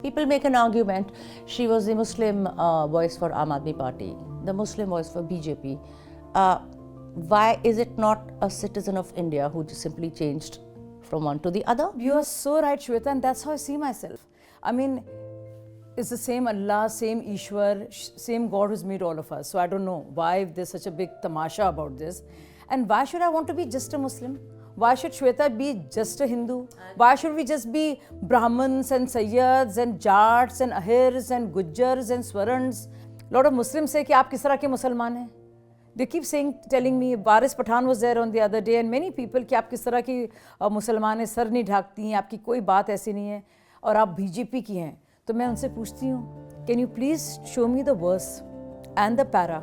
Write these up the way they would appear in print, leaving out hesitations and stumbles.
People make an argument, she was the Muslim voice for Aam Aadmi Party, the Muslim voice for BJP. Why is it not a citizen of India who just simply changed from one to the other? You are so right, Shweta, and that's how I see myself. I mean, it's the same Allah, same Ishwar, same God who's made all of us. So I don't know why there's such a big tamasha about this. And why should I want to be just a Muslim? Why should Shweta be just a Hindu? Why should we just be Brahmins and Sayyads and Jats and Ahirs and Gujjars and Swarans? A lot of Muslims say कि आप किस तरह के मुसलमान हैं? They keep telling me, Baris Pathan was there on the other day, and many people कि आप किस तरह की मुसलमान हैं, सर नहीं ढाकती हैं, आपकी कोई बात ऐसी नहीं है, और आप बीजेपी की हैं. तो मैं उनसे पूछती हूँ, can you please show me the verse and the para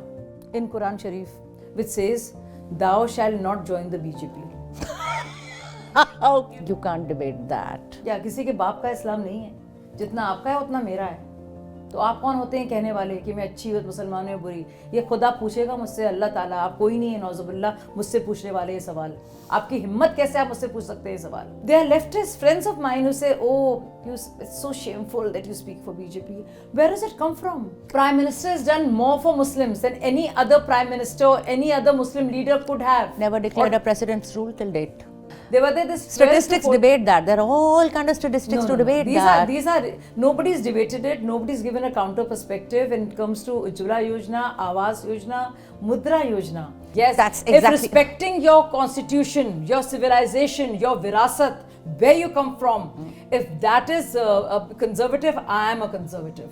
in Quran Sharif which says, thou shall not join the BJP. You can't debate that. क्या किसी के बाप का इस्लाम नहीं है? जितना आपका है उतना मेरा है. तो आप कौन होते हैं कहने वाले कि मैं अच्छी हूँ मुसलमान हूँ बुरी? ये खुदा पूछेगा मुझसे, अल्लाह ताला. आप कोई नहीं है नौजुबिल्लाह मुझसे पूछने वाले ये सवाल. आपकी हिम्मत कैसे आप मुझसे पूछ सकते हैं ये सवाल? They are leftist friends of mine who say, oh, it's so shameful that you speak for BJP. Where does it come from? Prime Minister has done more for Muslims than any other Prime Minister or any other Muslim leader could have. Never declared a precedent's rule till date. They were there. Statistics debate that. There are all kind of statistics to debate that. These are nobody's debated it. Nobody's given a counter perspective when it comes to Ujjwala Yojana, Awas Yojana, Mudra Yojana. Yes, that's exactly. If respecting your constitution, your civilization, your virasat, where you come from, if that is a conservative, I am a conservative.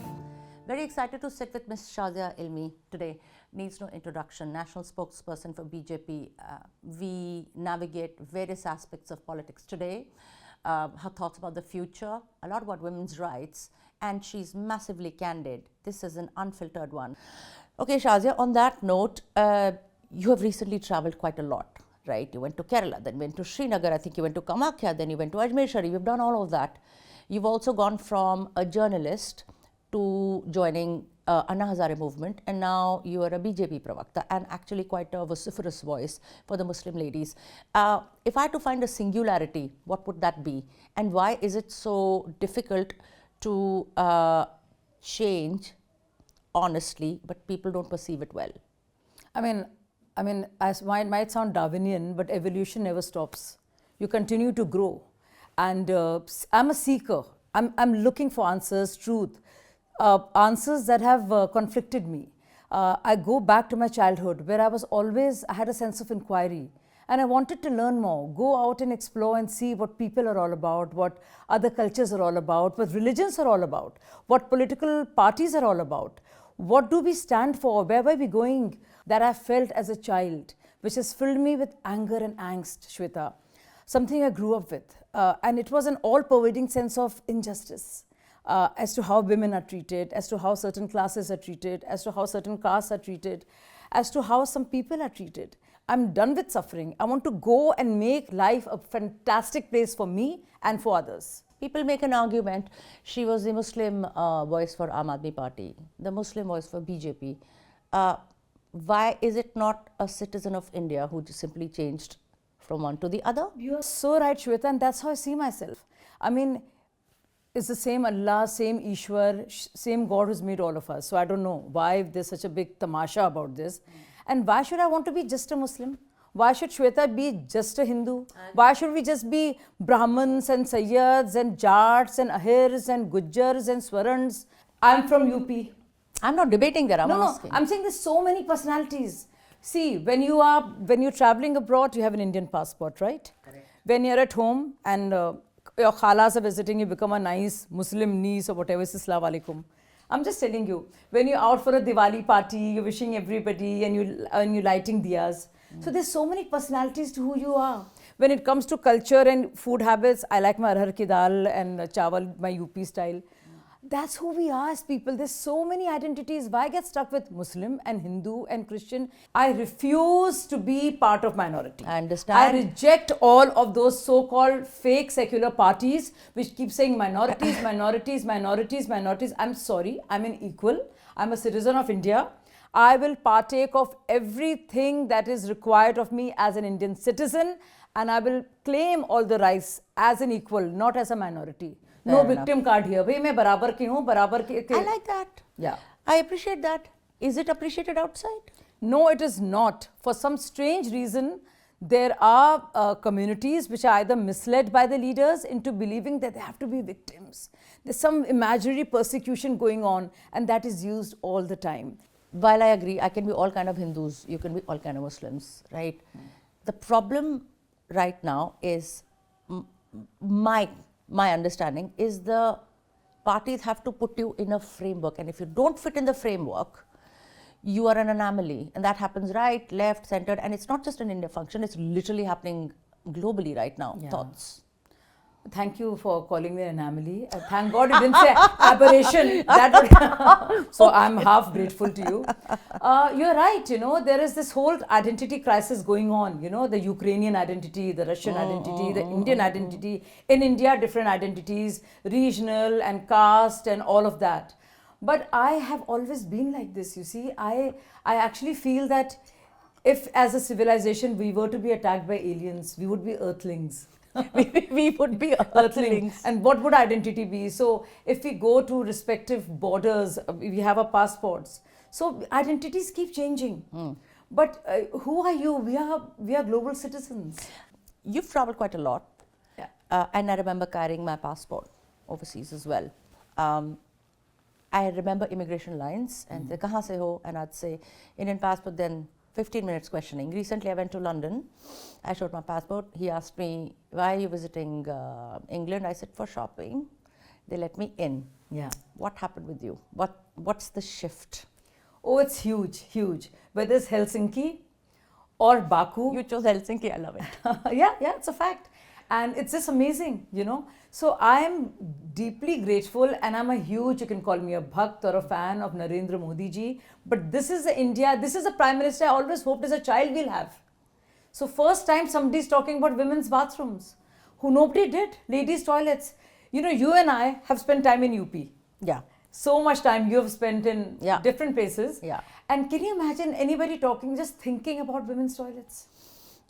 Very excited to sit with Ms. Shazia Ilmi today. Needs no introduction, national spokesperson for BJP. We navigate various aspects of politics today. Her thoughts about the future, a lot about women's rights, and she's massively candid. This is an unfiltered one. Okay, Shazia, on that note, you have recently traveled quite a lot, right? You went to Kerala, then went to Srinagar, I think you went to Kamakhya, then you went to Ajmer Sharif. You've done all of that. You've also gone from a journalist to joining Anna Hazare movement, and now you are a BJP pravakta and actually quite a vociferous voice for the Muslim ladies. If I had to find a singularity, what would that be? And why is it so difficult to change honestly, but people don't perceive it well? I mean, as it might sound Darwinian, but evolution never stops. You continue to grow. And I'm a seeker. I'm looking for answers, truth. Answers that have conflicted me. I go back to my childhood where I had a sense of inquiry and I wanted to learn more, go out and explore and see what people are all about, what other cultures are all about, what religions are all about, what political parties are all about, what do we stand for, where were we going, that I felt as a child, which has filled me with anger and angst, Shweta, something I grew up with. And it was an all-pervading sense of injustice. As to how women are treated, as to how certain classes are treated, as to how certain castes are treated, as to how some people are treated. I'm done with suffering. I want to go and make life a fantastic place for me and for others. People make an argument, she was the Muslim voice for Aam Aadmi Party, the Muslim voice for BJP. Why is it not a citizen of India who just simply changed from one to the other? You are so right, Shweta, and that's how I see myself. I mean, it's the same Allah, same Ishwar, same God who's made all of us. So I don't know why there's such a big tamasha about this. And why should I want to be just a Muslim? Why should Shweta be just a Hindu? Why should we just be Brahmins and Sayyads and Jats and Ahirs and Gujjars and Swarans? I'm from UP. I'm not debating that, asking. I'm saying there's so many personalities. See, when you're traveling abroad, you have an Indian passport, right? Correct. When you're at home and your khalas are visiting, you become a nice Muslim niece or whatever, Assalamu alaikum. I'm just telling you, when you're out for a Diwali party, you're wishing everybody and you're lighting diyas. So there's so many personalities to who you are. When it comes to culture and food habits, I like my arhar ki dal and chawal, my UP style. That's who we are as people. There's so many identities. Why get stuck with Muslim and Hindu and Christian? I refuse to be part of minority. I understand. I reject all of those so-called fake secular parties which keep saying minorities, minorities, minorities, minorities. I'm sorry, I'm an equal. I'm a citizen of India. I will partake of everything that is required of me as an Indian citizen, and I will claim all the rights as an equal, not as a minority. No victim card here. Bhai, मैं बराबर की हूँ, बराबर के. I like that. Yeah. I appreciate that. Is it appreciated outside? No, it is not. For some strange reason, there are communities which are either misled by the leaders into believing that they have to be victims. There's some imaginary persecution going on, and that is used all the time. While I agree, I can be all kind of Hindus, you can be all kind of Muslims, right? The problem right now is, my understanding is, the parties have to put you in a framework, and if you don't fit in the framework, you are an anomaly, and that happens right, left, centered, and it's not just an India function, it's literally happening globally right now. Yeah. Thoughts? Thank you for calling me an anomaly. Thank God you didn't say aberration. That would so I'm half grateful to you. You're right, there is this whole identity crisis going on, the Ukrainian identity, the Russian identity, the Indian identity. In India, different identities, regional and caste and all of that. But I have always been like this, you see. I actually feel that if as a civilization we were to be attacked by aliens, we would be earthlings. we would be earthlings. And what would identity be? So if we go to respective borders, we have our passports. So identities keep changing. But who are you? We are global citizens. You've traveled quite a lot. Yeah. And I remember carrying my passport overseas as well. I remember immigration lines and they kahan se ho, and I'd say Indian passport, then 15 minutes questioning. Recently I went to London, I showed my passport, he asked me, why are you visiting England? I said, for shopping. They let me in. Yeah. What happened with you? What's the shift? Oh, it's huge, huge. Whether it's Helsinki or Baku. You chose Helsinki, I love it. Yeah, it's a fact. And it's just amazing, So I am deeply grateful, and I'm a huge, you can call me a bhakt or a fan of Narendra Modi ji. But this is the India, this is the Prime Minister I always hoped as a child we'll have. So first time somebody's talking about women's bathrooms, who nobody did, ladies' toilets. You and I have spent time in UP. Yeah. So much time you have spent in different places. Yeah. And can you imagine anybody talking, just thinking about women's toilets?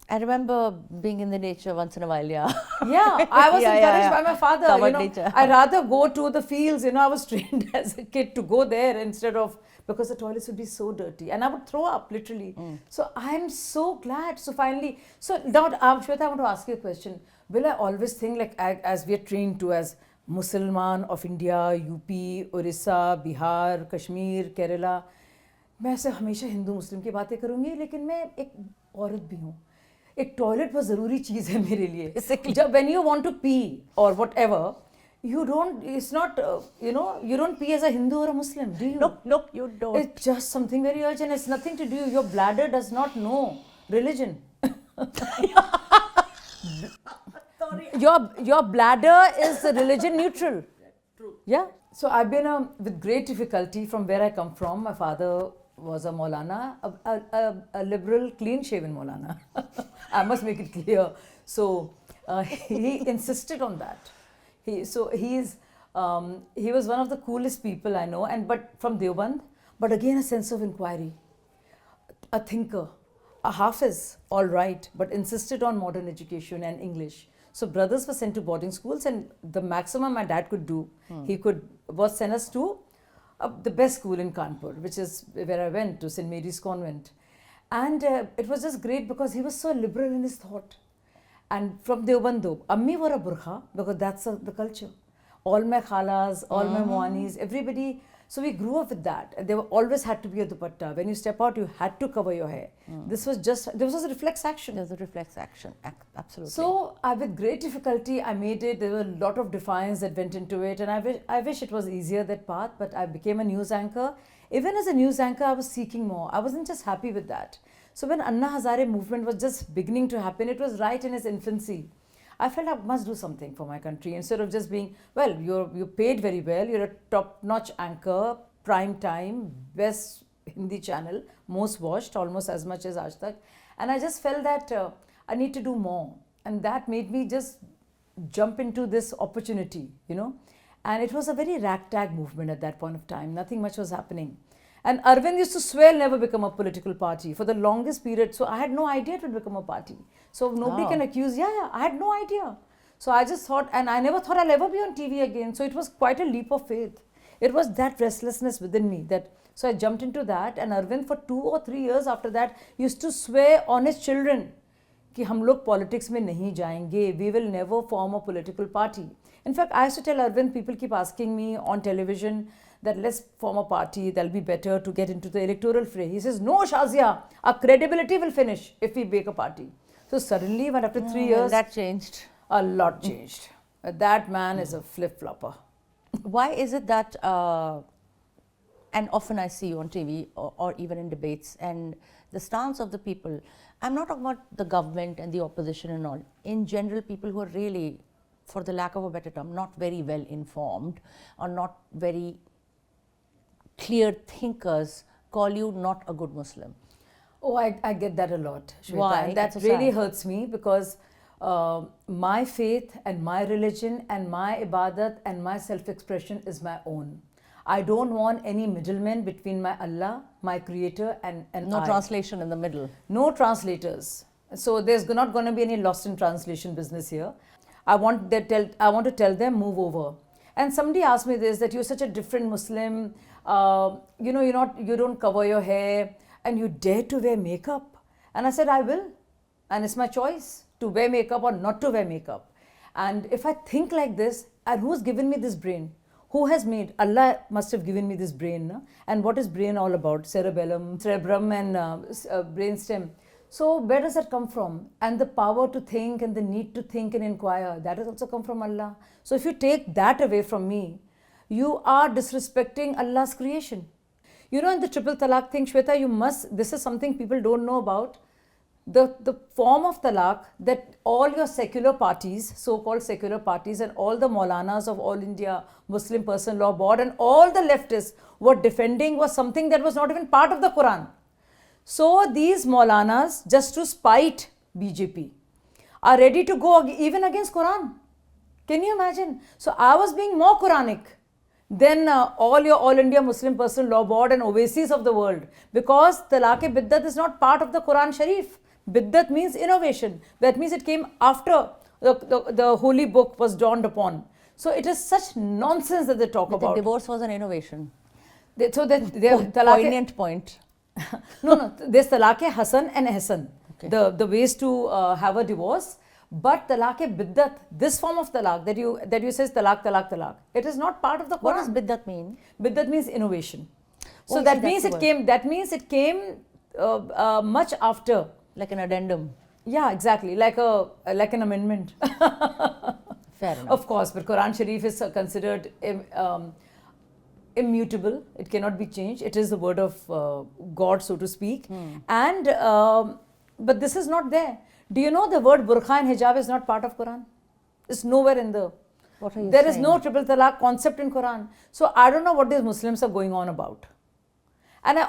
I remember being in the nature once in a while, yeah. Yeah, I was encouraged by my father. Covered nature. I'd rather go to the fields. I was trained as a kid to go there instead of, because the toilets would be so dirty. And I would throw up, literally. So I'm so glad. So finally, now, Shweta, I want to ask you a question. Will I always think, like, as we are trained to as Musliman of India, UP, Orissa, Bihar, Kashmir, Kerala, मैं ऐसे हमेशा हिंदू मुस्लिम की बातें करूँगी, लेकिन मैं एक औरत भी हूँ. एक टॉयलेट बहुत ज़रूरी चीज़ है मेरे लिए. जब when you want to pee or whatever, you don't, it's not, you don't pee as a Hindu or a Muslim, do you? No, you don't. It's just something very urgent. It's nothing to do. Your bladder does not know religion. Sorry. Your bladder is religion neutral. True. Yeah. So I've been with great difficulty from where I come from. My father was a Maulana, a liberal, clean-shaven Maulana. I must make it clear. So he insisted on that. He was one of the coolest people I know, but from Deoband, but again a sense of inquiry, a thinker, a Hafiz, all right, but insisted on modern education and English. So brothers were sent to boarding schools, and the maximum my dad could do, was send us to the best school in Kanpur, which is where I went, to St. Mary's Convent. And it was just great because he was so liberal in his thought. And from Deoband, Ammi wore a burqa because that's the culture. All my khalas, all my moanis, everybody. So we grew up with that. There always had to be a dupatta. When you step out, you had to cover your hair. This was a reflex action. There's a reflex action, absolutely. So with great difficulty, I made it. There were a lot of defiance that went into it. And I wish it was easier, that path, but I became a news anchor. Even as a news anchor, I was seeking more. I wasn't just happy with that. So when Anna Hazare movement was just beginning to happen, it was right in its infancy. I felt I must do something for my country instead of just being, well, you're paid very well, you're a top-notch anchor, prime time, best Hindi channel, most watched, almost as much as Aaj Tak. And I just felt that I need to do more. And that made me just jump into this opportunity, And it was a very ragtag movement at that point of time. Nothing much was happening. And Arvind used to swear never become a political party for the longest period. So I had no idea it would become a party. So nobody can accuse, I had no idea. So I just thought, and I never thought I'll ever be on TV again. So it was quite a leap of faith. It was that restlessness within me that, so I jumped into that, and Arvind for 2 or 3 years after that used to swear on his children कि हम लोग politics में नहीं जाएंगे, we will never form a political party. In fact, I used to tell Arvind, people keep asking me on television that let's form a party, that'll be better to get into the electoral fray. He says, no Shazia, our credibility will finish if we make a party. So suddenly, when after 3 years, that changed. A lot changed. That man is a flip-flopper. Why is it that, and often I see you on TV or even in debates, and the stance of the people, I'm not talking about the government and the opposition and all, in general people who are really, for the lack of a better term, not very well informed or not very clear thinkers, call you not a good Muslim. Oh, I get that a lot, Shweta. Why? And that so really sad. hurts me because my faith and my religion and my ibadat and my self-expression is my own. I don't want any middlemen between my Allah, my creator and No I. translation in the middle. No translators. So there's not going to be any lost in translation business here. I want to tell them, move over. And somebody asked me this, that you're such a different Muslim, you don't cover your hair and you dare to wear makeup. And I said, I will. And it's my choice to wear makeup or not to wear makeup. And if I think like this, and who's given me this brain? Who has made? Allah must have given me this brain. No? And what is brain all about? Cerebellum and brainstem. So where does that come from? And the power to think and the need to think and inquire, that has also come from Allah. So if you take that away from me, you are disrespecting Allah's creation. You know, in the triple talaq thing, Shweta, this is something people don't know about. The form of talaq that all your secular parties, so-called secular parties, and all the Maulanas of All India Muslim Personal Law Board and all the leftists were defending was something that was not even part of the Quran. So these Maulanas, just to spite BJP, are ready to go even against Quran. Can you imagine? So I was being more Quranic than all your All India Muslim Personal Law Board and Oasis of the world, because Talaq-e-Biddat is not part of the Quran Sharif. Biddat means innovation. That means it came after the holy book was dawned upon. So it is such nonsense that they talk about. The divorce was an innovation. Poignant point. No, there's Talaq-e-Hasan and Ehsan. Okay. The ways to have a divorce. But Talaq-e-Biddat, this form of talaq that you says talaq, it is not part of the Quran. What does biddat mean? Biddat means innovation. So that means it came much after. Like an addendum. Yeah, exactly. Like an amendment. Fair enough. Of course, but Quran Sharif is considered immutable. It cannot be changed. It is the word of God, so to speak. And but this is not there. Do you know the word burqa and hijab is not part of Quran? It's nowhere in the. What are you There saying? is no triple talaq concept in Quran. So I don't know what these Muslims are going on about. And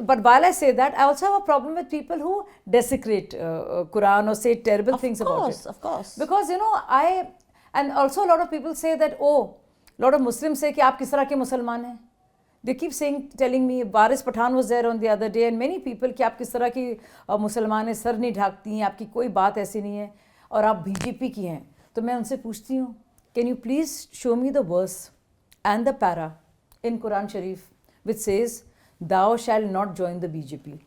but while I say that, I also have a problem with people who desecrate Quran or say terrible things about it. Of course. Because, and also a lot of people say that, a lot of Muslims say, ki aap kis tarah ke Musalman hai? They keep telling me, Baris Pathan was there on the other day, and many people, ki aap kis tarah ki Musalman hai, sar nahi dhakti hain, aapki koi baat aisi nahi hai, aur aap BJP ki hain. तो मैं उनसे पूछती हूँ, can you please show me the verse and the para in Quran Sharif which says, thou shall not join the BJP.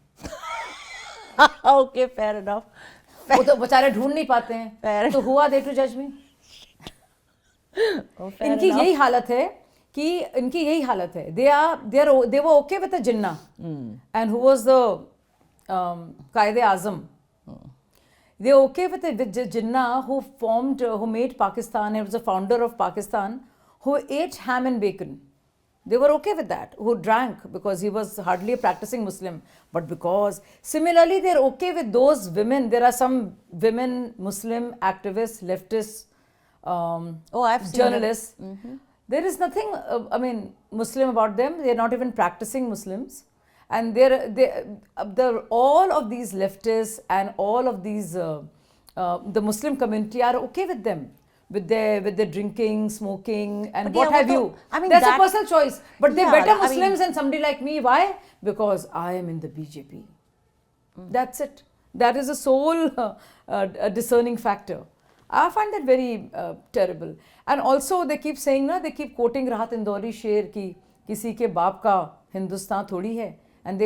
Okay, fair enough. वो तो बेचारे ढूंढ नहीं पाते हैं. तो हुआ they to judge me. इनकी यही हालत है. They were okay with the Jinnah. And who was the Qaid-e-Azam? They were okay with the Jinnah who made Pakistan. He was the founder of Pakistan, who ate ham and bacon. They were okay with that, who drank because he was hardly a practicing Muslim. But because, similarly, they're okay with those women. There are some women, Muslim activists, leftists, I've seen journalists. There is nothing, Muslim about them. They're not even practicing Muslims. And all of these leftists and all of these, the Muslim community are okay with them. With their drinking, smoking, and what have you. That's a personal choice. But they're better Muslims than somebody like me. Why? Because I am in the BJP. That's it. That is the sole discerning factor. I find that very terrible. And also they keep saying, they keep quoting Rahat Indori शेर की किसी के बाप का हिंदुस्तान थोड़ी है. And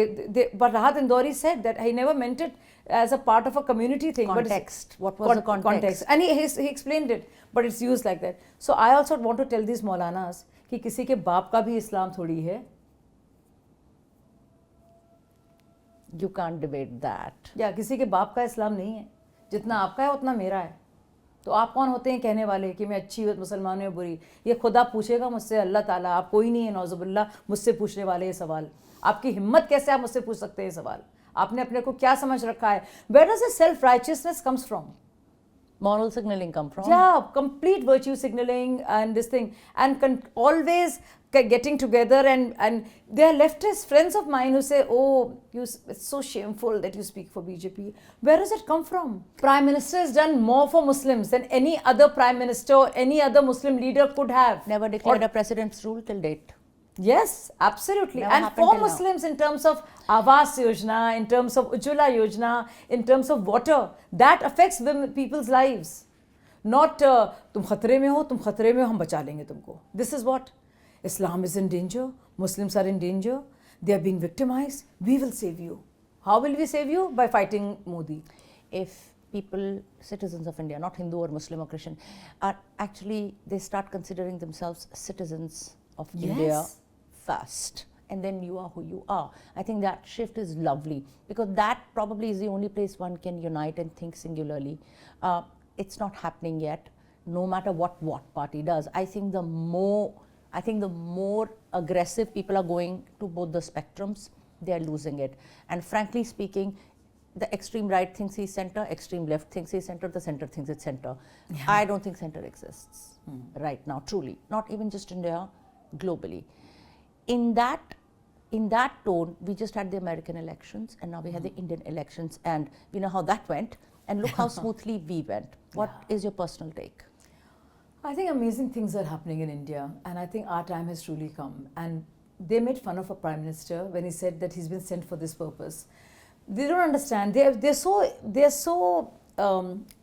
but Rahat Indori said that he never meant it as a part of a community thing. Context. What was the context? And he explained it, but it's used like that. So I also want to tell these Maulanas कि किसी के बाप का भी इस्लाम थोड़ी है. You can't debate that. या किसी के बाप का इस्लाम नहीं है. जितना आपका है उतना मेरा है. तो आप कौन होते हैं कहने वाले कि मैं अच्छी मुसलमान हूँ या बुरी? ये खुदा पूछेगा मुझसे, अल्लाह ताला. आप कोई नहीं है नौजुबिल्ला मुझसे पूछने वाले ये सवाल. आपकी हिम्मत कैसे आप मुझसे पूछ सकते हैं ये सवाल? आपने अपने को क्या समझ रखा है? Where does this self-righteousness comes from? Moral signaling come from? Yeah, complete virtue signaling and this thing. And always getting together and there are leftist friends of mine who say, oh, it's so shameful that you speak for BJP. Where does it come from? Prime Minister has done more for Muslims than any other Prime Minister or any other Muslim leader could have. Never declared a president's rule till date. Yes, absolutely. Never and for Muslims in terms of Awas Yojana, in terms of Ujjwala Yojana, in terms of water, that affects people's lives. Not, tum khatre mein ho, hum bacha lenge tumko. This is what? Islam is in danger, Muslims are in danger, they are being victimized, we will save you. How will we save you? By fighting Modi. If people, citizens of India, not Hindu or Muslim or Christian, are actually, they start considering themselves citizens of India first, and then you are who you are. I think that shift is lovely, because that probably is the only place one can unite and think singularly. It's not happening yet, no matter what party does. I think the more aggressive people are going to both the spectrums, they are losing it. And frankly speaking, the extreme right thinks he's center, extreme left thinks he's center, the center thinks it's center. Yeah. I don't think center exists right now, truly. Not even just India, globally. In that tone, we just had the American elections, and now we had the Indian elections, and we know how that went, and look how smoothly we went. What is your personal take? I think amazing things are happening in India, and I think our time has truly come. And they made fun of a Prime Minister when he said that he's been sent for this purpose. They don't understand. They're so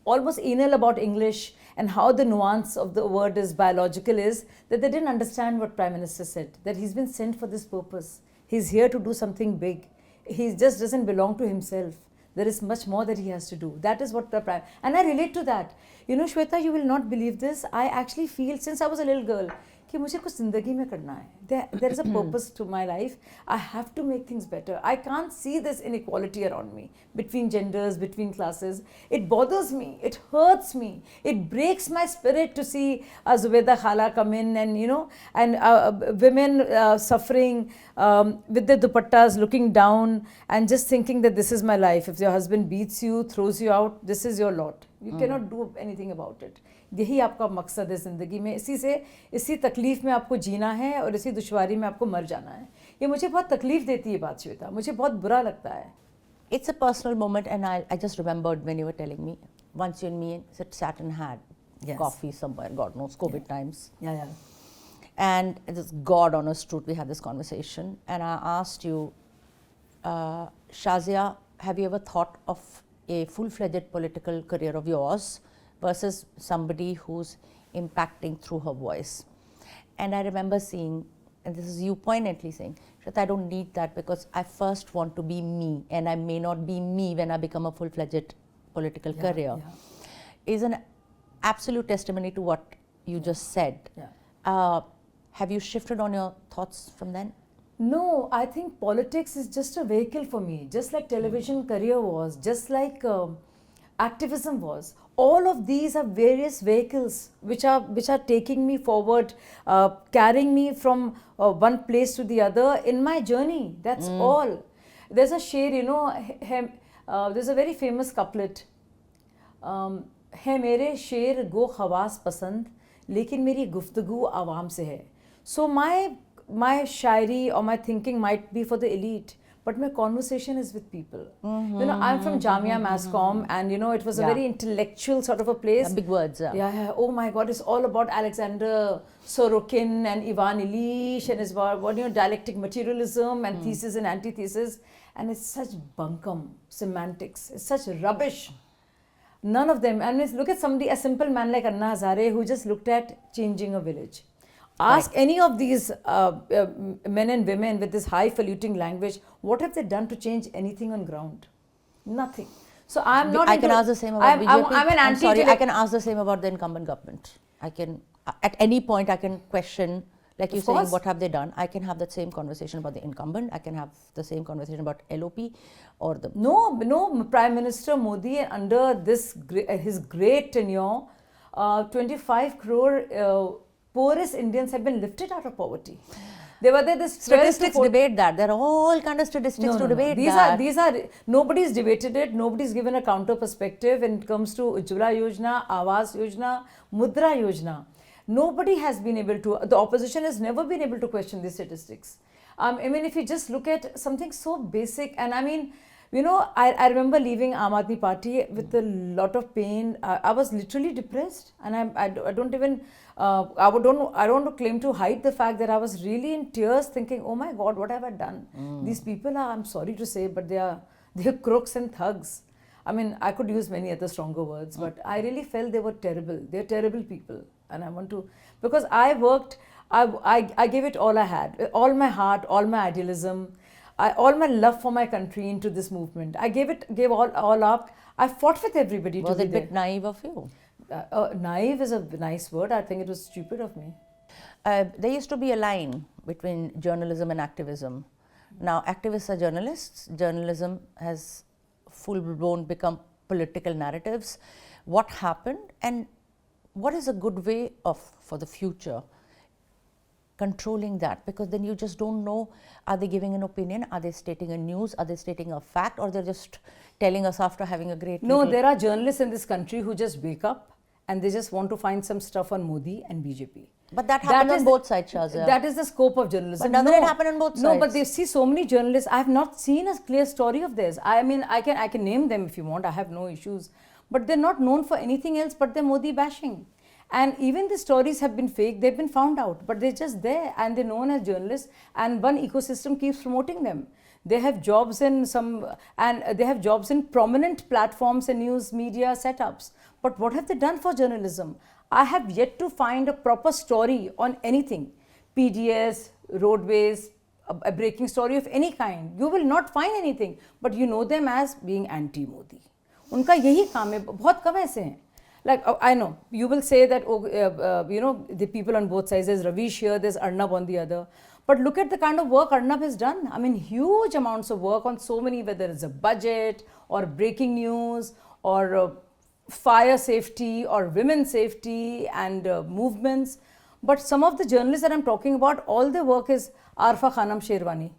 almost anal about English and how the nuance of the word is biological is that they didn't understand what Prime Minister said, that he's been sent for this purpose. He's here to do something big. He just doesn't belong to himself. There is much more that he has to do. That is what the Prime... And I relate to that. You know, Shweta, you will not believe this. I actually feel, since I was a little girl, कि मुझे कुछ ज़िंदगी में करना है. There is a purpose to my life. I have to make things better. I can't see this inequality around me, between genders, between classes. It bothers me. It hurts me. It breaks my spirit to see Zubeda Khala come in and, you know, and women suffering with their dupattas, looking down and just thinking that this is my life. If your husband beats you, throws you out, this is your lot. You cannot do anything about it. यही आपका मकसद है ज़िंदगी में. इसी तकलीफ़ में आपको जीना है और इसी दुश्वारी में आपको मर जाना है. ये मुझे बहुत तकलीफ़ देती है बात श्वेता. मुझे बहुत बुरा लगता है. It's a personal moment, and I just remembered when you were telling me, once you and me sat and had coffee somewhere, God knows, COVID times. Yeah. And it's God honest truth, we had this conversation, and I asked you, Shazia, have you ever thought of a full-fledged political career of yours versus somebody who's impacting through her voice? And I remember seeing, and this is you poignantly saying, Shweta, I don't need that because I first want to be me, and I may not be me when I become a full-fledged political career. Is an absolute testimony to what you just said. Have you shifted on your thoughts from then? No, I think politics is just a vehicle for me, just like television career was, just like activism was. All of these are various vehicles which are taking me forward, carrying me from one place to the other in my journey. That's all. There's a sher, you know, there's a very famous couplet. है मेरे शेर गो खवास पसंद लेकिन मेरी गुफ्तगू आवाम से है. So my Shayari or my thinking might be for the elite, but my conversation is with people. You know, I'm from Jamia Mascom, and you know, it was a very intellectual sort of a place. Big words. Oh my God, it's all about Alexander Sorokin and Ivan Illich, and it's about, you know, dialectic materialism and thesis and antithesis, and it's such bunkum semantics. It's such rubbish. None of them. And look at somebody, a simple man like Anna Hazare, who just looked at changing a village. Ask any of these men and women with this highfalutin language, what have they done to change anything on ground? Nothing. So I'm not. I can ask the same about BJP. I'm an anti. Sorry, I can ask the same about the incumbent government. I can, at any point, I can question, like you saying, what have they done? I can have that same conversation about the incumbent. I can have the same conversation about LOP or the. No, Prime Minister Modi under this his great tenure, 25 crore poorest Indians have been lifted out of poverty. They were there. This statistics debate that. There are all kind of statistics to debate that. These are nobody's debated it. Nobody's given a counter perspective when it comes to Ujjwala Yojana, Awas Yojana, Mudra Yojana. Nobody has been able to. The opposition has never been able to question these statistics. I mean, if you just look at something so basic, and I mean, you know, I remember leaving Aam Aadmi Party with a lot of pain. I was literally depressed, and I don't even. I don't want to claim to hide the fact that I was really in tears, thinking, "Oh my God, what have I done?" These people are, I'm sorry to say, but they are crooks and thugs. I mean, I could use many other stronger words, but I really felt they were terrible. They're terrible people, and I want to, because I worked, I gave it all I had, all my heart, all my idealism, all my love for my country into this movement. I gave all up. I fought with everybody. Was it a bit naive of you? Naive is a nice word. I think it was stupid of me. There used to be a line between journalism and activism. Now, activists are journalists. Journalism has full-blown become political narratives. What happened, and what is a good way for the future controlling that? Because then you just don't know, are they giving an opinion, are they stating a news, are they stating a fact, or they're just telling us after having a great No, there are journalists in this country who just wake up and they just want to find some stuff on Modi and BJP. But that happens on both sides, Shazia. That is the scope of journalism. But doesn't it happen on both sides? No, but they see so many journalists. I have not seen a clear story of theirs. I mean, I can name them if you want. I have no issues. But they're not known for anything else but their Modi bashing. And even the stories have been fake. They've been found out. But they're just there and they're known as journalists. And one ecosystem keeps promoting them. They have jobs in prominent platforms and news media setups. But what have they done for journalism? I have yet to find a proper story on anything. PDS, roadways, a breaking story of any kind. You will not find anything. But you know them as being anti-Modi. उनका यही काम है. बहुत कम ऐसे हैं. Like, I know, you will say that, you know, the people on both sides, there's Ravish here, there's Arnab on the other. But look at the kind of work Arnab has done. I mean, huge amounts of work on so many, whether it's a budget or breaking news or fire safety or women's safety and movements. But some of the journalists that I'm talking about, all their work is Arfa Khanam Sherwani.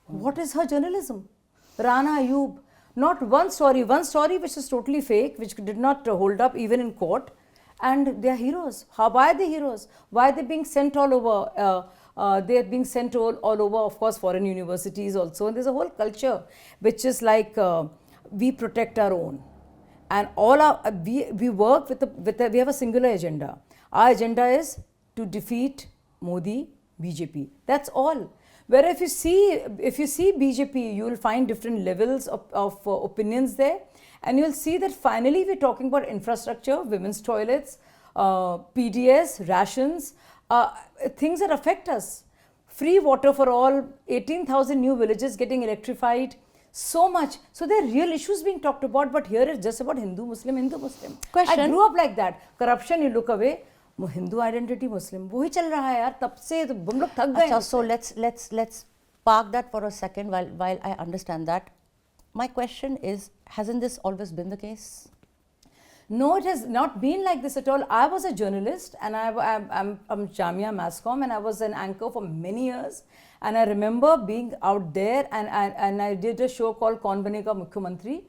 What is her journalism? Rana Ayub. Not one story which is totally fake, which did not hold up even in court. And they are heroes. Why are they heroes? Why are they being sent all over? They are being sent all over, of course, foreign universities also. And there's a whole culture which is like, we protect our own. And all our, we work we have a singular agenda. Our agenda is to defeat Modi, BJP. That's all. Where if you see BJP, you will find different levels of opinions there. And you will see that finally we're talking about infrastructure, women's toilets, PDS, rations, things that affect us. Free water for all, 18,000 new villages getting electrified, so much. So there are real issues being talked about, but here it's just about Hindu, Muslim, Hindu, Muslim. Question. I grew up like that. Corruption, you look away. Hindu identity, Muslim. वही चल रहा है यार. तब से हम लोग थक गए. So let's park that for a second while I understand that. My question is, hasn't this always been the case? No, it has not been like this at all. I was a journalist and I'm Jamia Masscom and I was an anchor for many years. And I remember being out there and I did a show called Kaun Banega Mukhyamantri.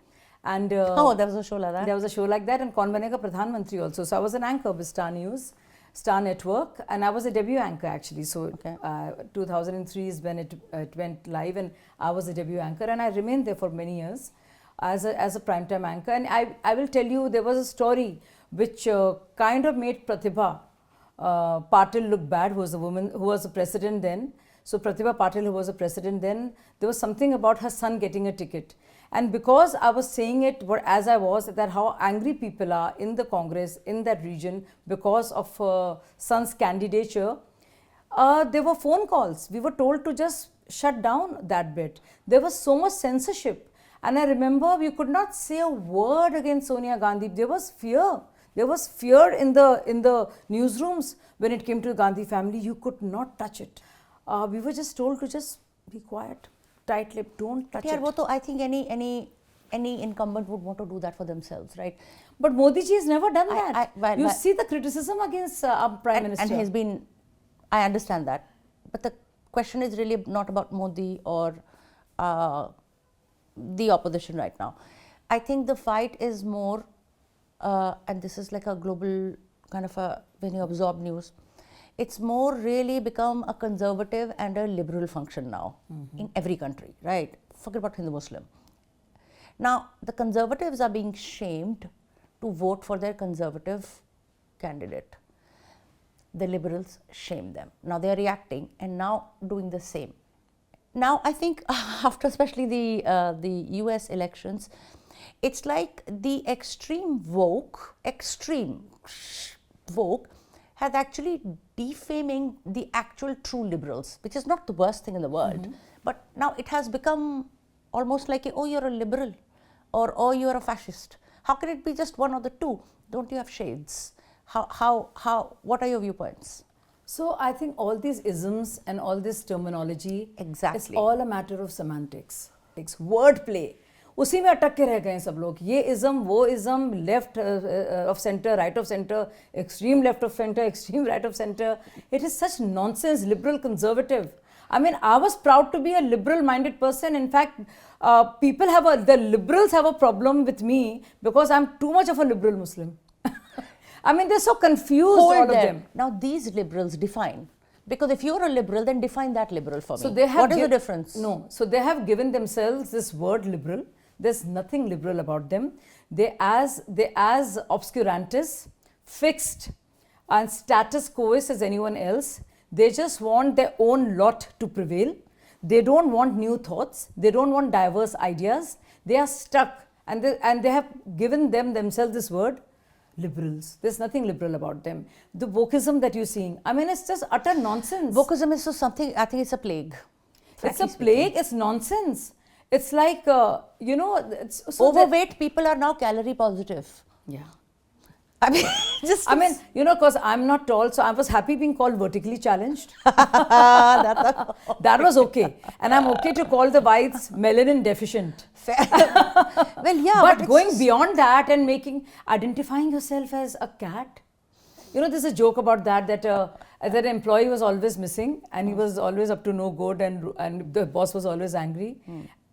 And oh, there was a show like that? There was a show like that, and Kaun Banega Pradhan Mantri also. So I was an anchor with Star News, Star Network, and I was a debut anchor actually. So 2003 is when it went live, and I was a debut anchor, and I remained there for many years as a primetime anchor. And I will tell you, there was a story which kind of made Pratibha Patil look bad, who was a woman, who was the president then. So Pratibha Patil, who was a president then, there was something about her son getting a ticket. And because I was saying it as I was, that how angry people are in the Congress, in that region, because of son's candidature, there were phone calls. We were told to just shut down that bit. There was so much censorship. And I remember we could not say a word against Sonia Gandhi. There was fear. There was fear in the newsrooms when it came to the Gandhi family. You could not touch it. We were just told to just be quiet, tight-lipped, don't touch it. I think any incumbent would want to do that for themselves, right? But Modi ji has never done that. You see the criticism against our Prime Minister. And he's been, I understand that. But the question is really not about Modi or the opposition right now. I think the fight is more, and this is like a global kind of when you absorb news, it's more really become a conservative and a liberal function now in every country, right? Forget about Hindu Muslim. Now, the conservatives are being shamed to vote for their conservative candidate. The liberals shame them. Now they are reacting and now doing the same. Now I think after especially the US elections, it's like the extreme woke has actually defaming the actual true liberals, which is not the worst thing in the world. But now it has become almost like, oh, you're a liberal or oh, you're a fascist. How can it be just one or the two? Don't you have shades? What are your viewpoints? So I think all these isms and all this terminology, it's all a matter of semantics. It's wordplay. उसी में अटक के रह गए सब लोग. ये ism, वो ism, left of center, right of center, extreme left of center, extreme right of center. It is such nonsense, liberal, conservative. I mean, I was proud to be a liberal-minded person. In fact, the liberals have a problem with me because I'm too much of a liberal Muslim. I mean, they're so confused, all of them. Now, these liberals define. Because if you're a liberal, then define that liberal for me. They have what is the difference? No. So, they have given themselves this word liberal. There's nothing liberal about them. They as obscurantists, fixed and status quoist as anyone else. They just want their own lot to prevail. They don't want new thoughts. They don't want diverse ideas. They are stuck. And they have given themselves this word. Liberals. There's nothing liberal about them. The wokeism that you're seeing, I mean, it's just utter nonsense. Wokeism is just something, I think it's a plague. It's a plague, it's nonsense. It's like, you know, it's so overweight people are now calorie positive. Yeah. I mean, you know, because I'm not tall, so I was happy being called vertically challenged. That was okay. And I'm okay to call the whites melanin deficient. Well, yeah. But going beyond that and identifying yourself as a cat. You know, there's a joke about that an employee was always missing and he was always up to no good and the boss was always angry.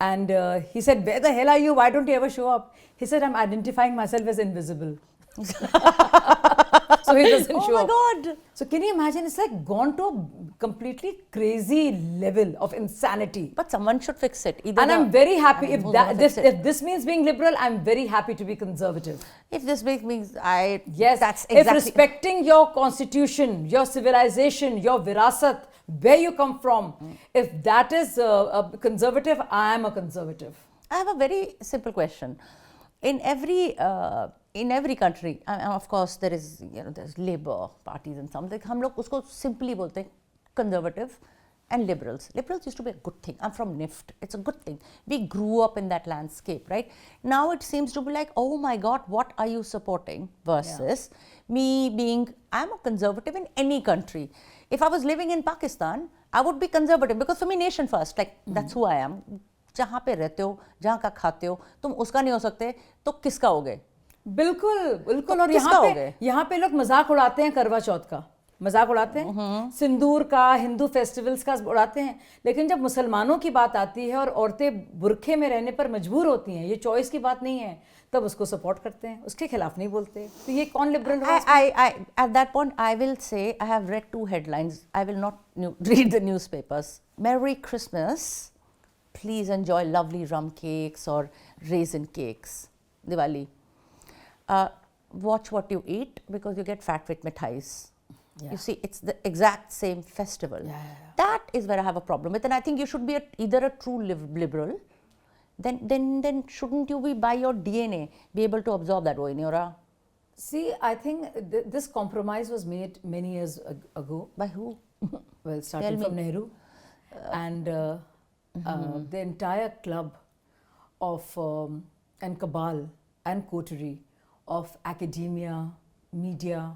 And he said, where the hell are you? Why don't you ever show up? He said, I'm identifying myself as invisible. So he doesn't show up. Oh my God. So can you imagine? It's like gone to a completely crazy level of insanity. But someone should fix it. And I'm very happy if this means being liberal. I'm very happy to be conservative. If this means that's exactly. If respecting your constitution, your civilization, your virasat, where you come from, if that is a conservative, I am a conservative. I have a very simple question. In every country, and of course there's labor parties and something. हम लोग उसको simply बोलते हैं conservative and liberals. Liberals used to be a good thing. I'm from NIFT. It's a good thing. We grew up in that landscape, right? Now it seems to be like, oh my God, what are you supporting? Versus me being, I'm a conservative in any country. If I was living in Pakistan, I would be conservative because for me, nation first. Like that's who I am. जहाँ पे रहते हो, जहाँ का खाते हो, तुम उसका नहीं हो सकते, तो किसका होगे? बिल्कुल बिल्कुल. और यहाँ पे लोग मजाक उड़ाते हैं करवा चौथ का, मजाक उड़ाते हैं, सिंदूर का, हिंदू फेस्टिवल्स का उड़ाते हैं. लेकिन जब मुसलमानों की बात आती है और औरतें बुरखे में रहने पर मजबूर होती हैं, ये चॉइस की बात नहीं है, तब उसको सपोर्ट करते हैं, उसके खिलाफ नहीं बोलते. तो ये कौन लिबरल है? At that point, I will say I have read 2 headlines. I will not read the newspapers. Merry Christmas. Please enjoy lovely rum cakes or raisin cakes. Diwali. Watch what you eat because you get fat with mithais. Yeah. You see, it's the exact same festival. That is where I have a problem with. And I think you should be either a true liberal, then shouldn't you be, by your DNA, be able to absorb that? See, I think this compromise was made many years ago. By who? Well, starting from Nehru. And the entire club of and cabal and coterie of academia, media,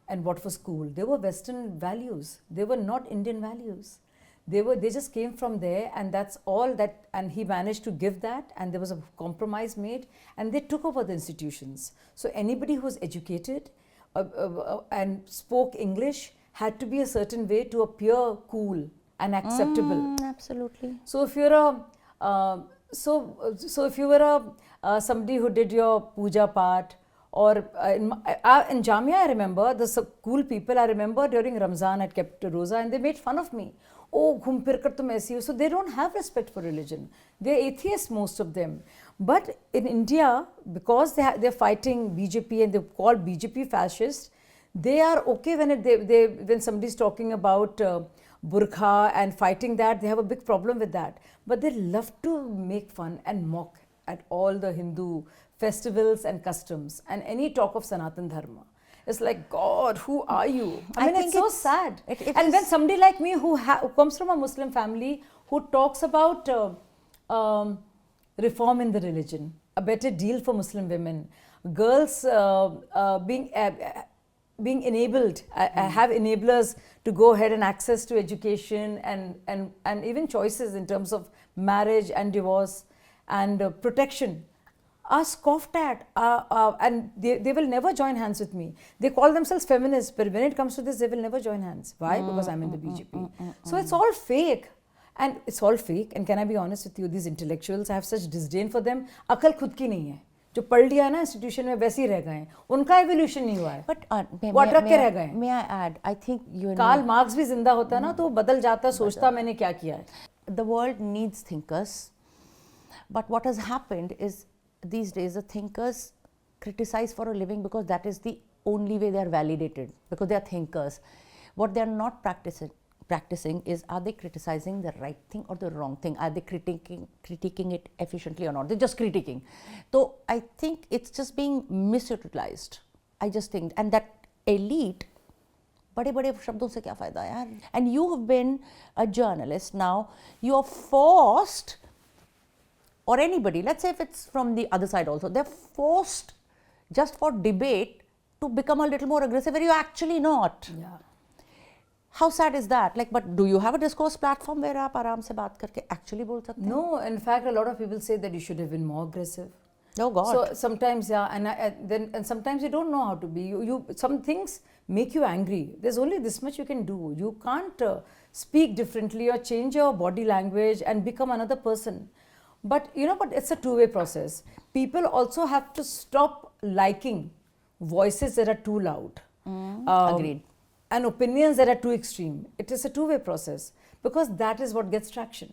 and what was cool. They were Western values. They were not Indian values. They just came from there, and that's all that. And he managed to give that, and there was a compromise made, and they took over the institutions. So anybody who was educated and spoke English had to be a certain way to appear cool and acceptable. Absolutely. So if you're if you were somebody who did your puja part, or in Jamia, I remember the cool people. I remember during Ramzan I kept roza, and they made fun of me. Oh, ghum phir kar tum aisi ho. So they don't have respect for religion. They're atheists, most of them. But in India, because they're fighting BJP and they're called BJP fascists, they are okay when somebody's talking about burqa and fighting that. They have a big problem with that. But they love to make fun and mock at all the Hindu festivals and customs and any talk of Sanatan Dharma. It's like, God, who are you? I mean, it's so sad. And when somebody like me who comes from a Muslim family, who talks about reform in the religion, a better deal for Muslim women, girls being enabled, have enablers to go ahead and access to education and even choices in terms of marriage and divorce and protection, are scoffed at, and they will never join hands with me. They call themselves feminists, but when it comes to this, they will never join hands. Why? Because I'm in the BJP. So it's all fake. And it's all fake. And can I be honest with you, these intellectuals, I have such disdain for them. अकल खुद की नहीं है. जो पढ़ लिया ना institution में वैसे ही रह गए हैं. उनका एवोल्यूशन नहीं हुआ है. वो अटक के रह गए हैं. May I add? I think you. Karl Marx भी जिंदा होता ना तो बदल जाता, सोचता मैंने क्या किया है. The world needs thinkers, but what has happened is these days the thinkers criticize for a living because that is the only way they are validated, because they are thinkers. What they are not practicing is, are they criticizing the right thing or the wrong thing? Are they critiquing it efficiently or not? They're just critiquing. So I think it's just being misutilized. I just think, and that elite, बड़े-बड़े शब्दों से क्या फ़ायदा यार? And you have been a journalist now. You are forced, or anybody, let's say if it's from the other side also, they're forced just for debate to become a little more aggressive, where you're actually not. Yeah. How sad is that? Like, but do you have a discourse platform where आप आराम से बात करके actually बोल सकते हैं? No, in fact, a lot of people say that you should have been more aggressive. Oh God. So sometimes, yeah, and sometimes you don't know how to be. Some things make you angry. There's only this much you can do. You can't speak differently or change your body language and become another person. But but it's a two-way process. People also have to stop liking voices that are too loud. Agreed. And opinions that are too extreme. It is a two-way process because that is what gets traction.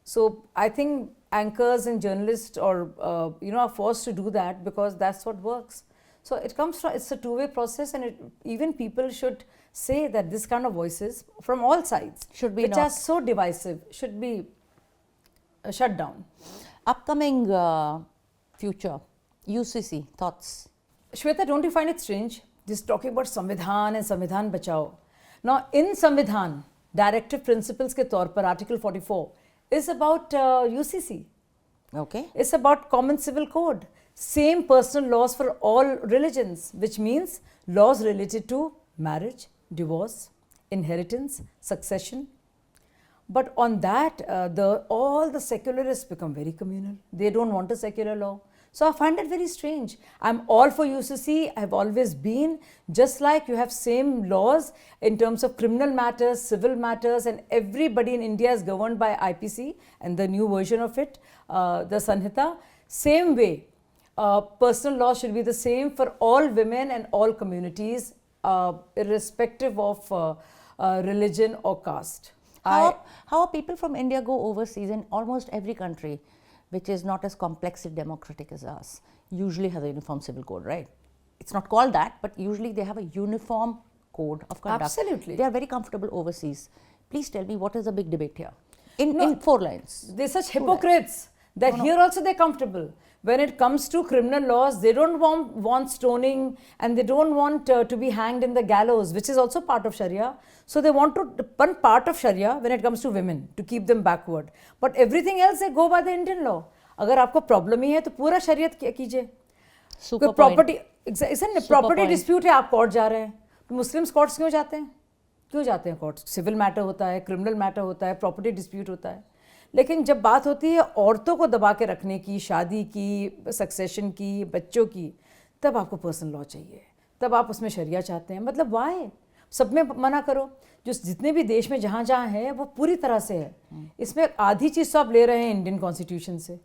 So I think anchors and journalists are forced to do that because that's what works. So it's a two-way process, and even people should say that this kind of voices from all sides, which are so divisive, should be shut down. Upcoming future, UCC, thoughts? Shweta, don't you find it strange? Just talking about Samvidhan and Samvidhan Bachao. Now, in Samvidhan, Directive Principles ke taur par Article 44 is about UCC. Okay. It's about Common Civil Code. Same personal laws for all religions, which means laws related to marriage, divorce, inheritance, succession. But on that, all the secularists become very communal. They don't want a secular law. So I find it very strange. I'm all for UCC. I've always been. Just like you have same laws in terms of criminal matters, civil matters, and everybody in India is governed by IPC and the new version of it, the Sanhita. Same way, personal law should be the same for all women and all communities, irrespective of religion or caste. How are people from India go overseas in almost every country, which is not as complex and democratic as us, usually has a uniform civil code, right? It's not called that, but usually they have a uniform code of conduct. Absolutely. They are very comfortable overseas. Please tell me, what is the big debate here? In 4 lines. They're such hypocrites that here also they're comfortable. When it comes to criminal laws, they don't want stoning, and they don't want to be hanged in the gallows, which is also part of Sharia. So they want to one part of Sharia when it comes to women, to keep them backward. But everything else, they go by the Indian law. अगर आपको problem ही है तो पूरा शरीयत कीजिए. कोई property dispute है, आप कोर्ट जा रहे हैं, तो मुस्लिम्स कोर्ट्स क्यों जाते हैं? क्यों जाते हैं कोर्ट? सिविल मैटर होता है, क्रिमिनल मैटर होता है, प्रॉपर्टी डिस्प्यूट होता है. लेकिन जब बात होती है औरतों को दबा के रखने की, शादी की, सक्सेशन की, बच्चों की, तब आपको पर्सनल लॉ चाहिए, तब आप उसमें शरिया चाहते हैं. मतलब वाई? सब में मना करो. जो जितने भी देश में जहाँ जहाँ है वो पूरी तरह से है. इसमें आधी चीज़ तो आप ले रहे हैं इंडियन कॉन्स्टिट्यूशन से,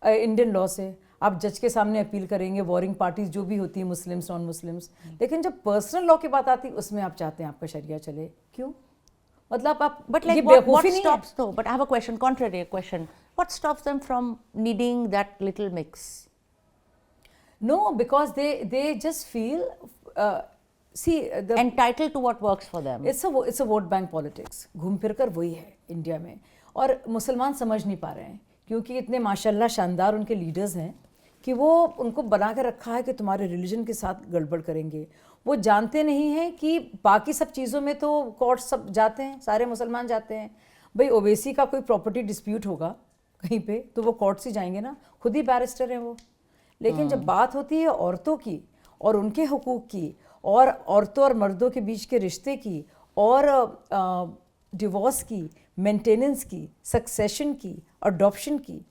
इंडियन लॉ से. आप जज के सामने अपील करेंगे, वॉरिंग पार्टीज जो भी होती है, मुस्लिम्स नॉन मुस्लिम्स. लेकिन जब पर्सनल लॉ की बात आती है उसमें आप चाहते हैं आपका शरिया चले. क्यों? मतलब आप but like what stops though? But I have a question, contrary question. What stops them from needing that little mix? No, because they just feel entitled to what works for them. It's a vote bank politics. घूम फिर कर वही है India में. और मुसलमान समझ नहीं पा रहे हैं क्योंकि इतने माशाल्लाह शानदार उनके लीडर्स हैं कि वो उनको बना के रखा है कि तुम्हारे रिलीजन के साथ गड़बड़ करेंगे. वो जानते नहीं हैं कि बाकी सब चीज़ों में तो कोर्ट सब जाते हैं, सारे मुसलमान जाते हैं. भाई ओवैसी का कोई प्रॉपर्टी डिस्प्यूट होगा कहीं पे तो वो कोर्ट से जाएंगे ना, खुद ही बैरिस्टर हैं वो. लेकिन जब बात होती है औरतों की और उनके हुकूक की और औरतों और मर्दों के बीच के रिश्ते की और डिवोर्स की, मेंटेनेंस की, सक्सेशन की, अडॉप्शन की,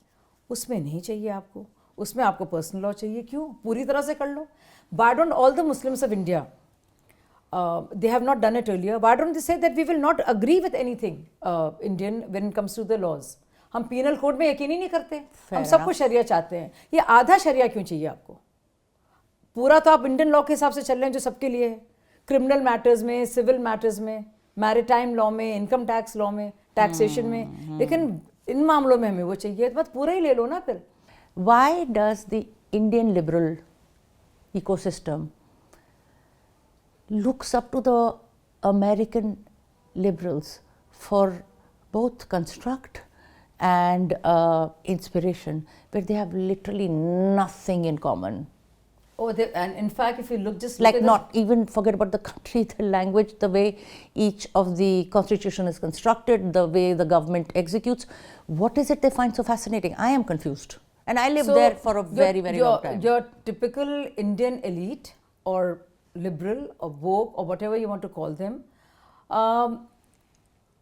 उसमें नहीं चाहिए आपको. उसमें आपको पर्सनल लॉ चाहिए. क्यों? पूरी तरह से कर लो. Why don't all the Muslims of India, they have not done it earlier, why don't they say that we will not agree with anything Indian when it comes to the laws? हम penal code में यकीन ही नहीं करते, हम सबको शरिया चाहते हैं. ये आधा शरिया क्यों चाहिए आपको? पूरा तो आप इंडियन लॉ के हिसाब से चल रहे हैं जो सबके लिए है. क्रिमिनल मैटर्स में, सिविल मैटर्स में, मैरिटाइम लॉ में, इनकम टैक्स लॉ में, टैक्सेशन में. लेकिन इन मामलों में हमें वो चाहिए, तो पूरा ही ले लो ना फिर. Why does the Indian liberal ecosystem looks up to the American liberals for both construct and inspiration, where they have literally nothing in common? Oh, and in fact, if you look just like not even forget about the country, the language, the way each of the constitution is constructed, the way the government executes. What is it they find so fascinating? I am confused. And I lived there for a very long time. Your typical Indian elite or liberal or woke or whatever you want to call them,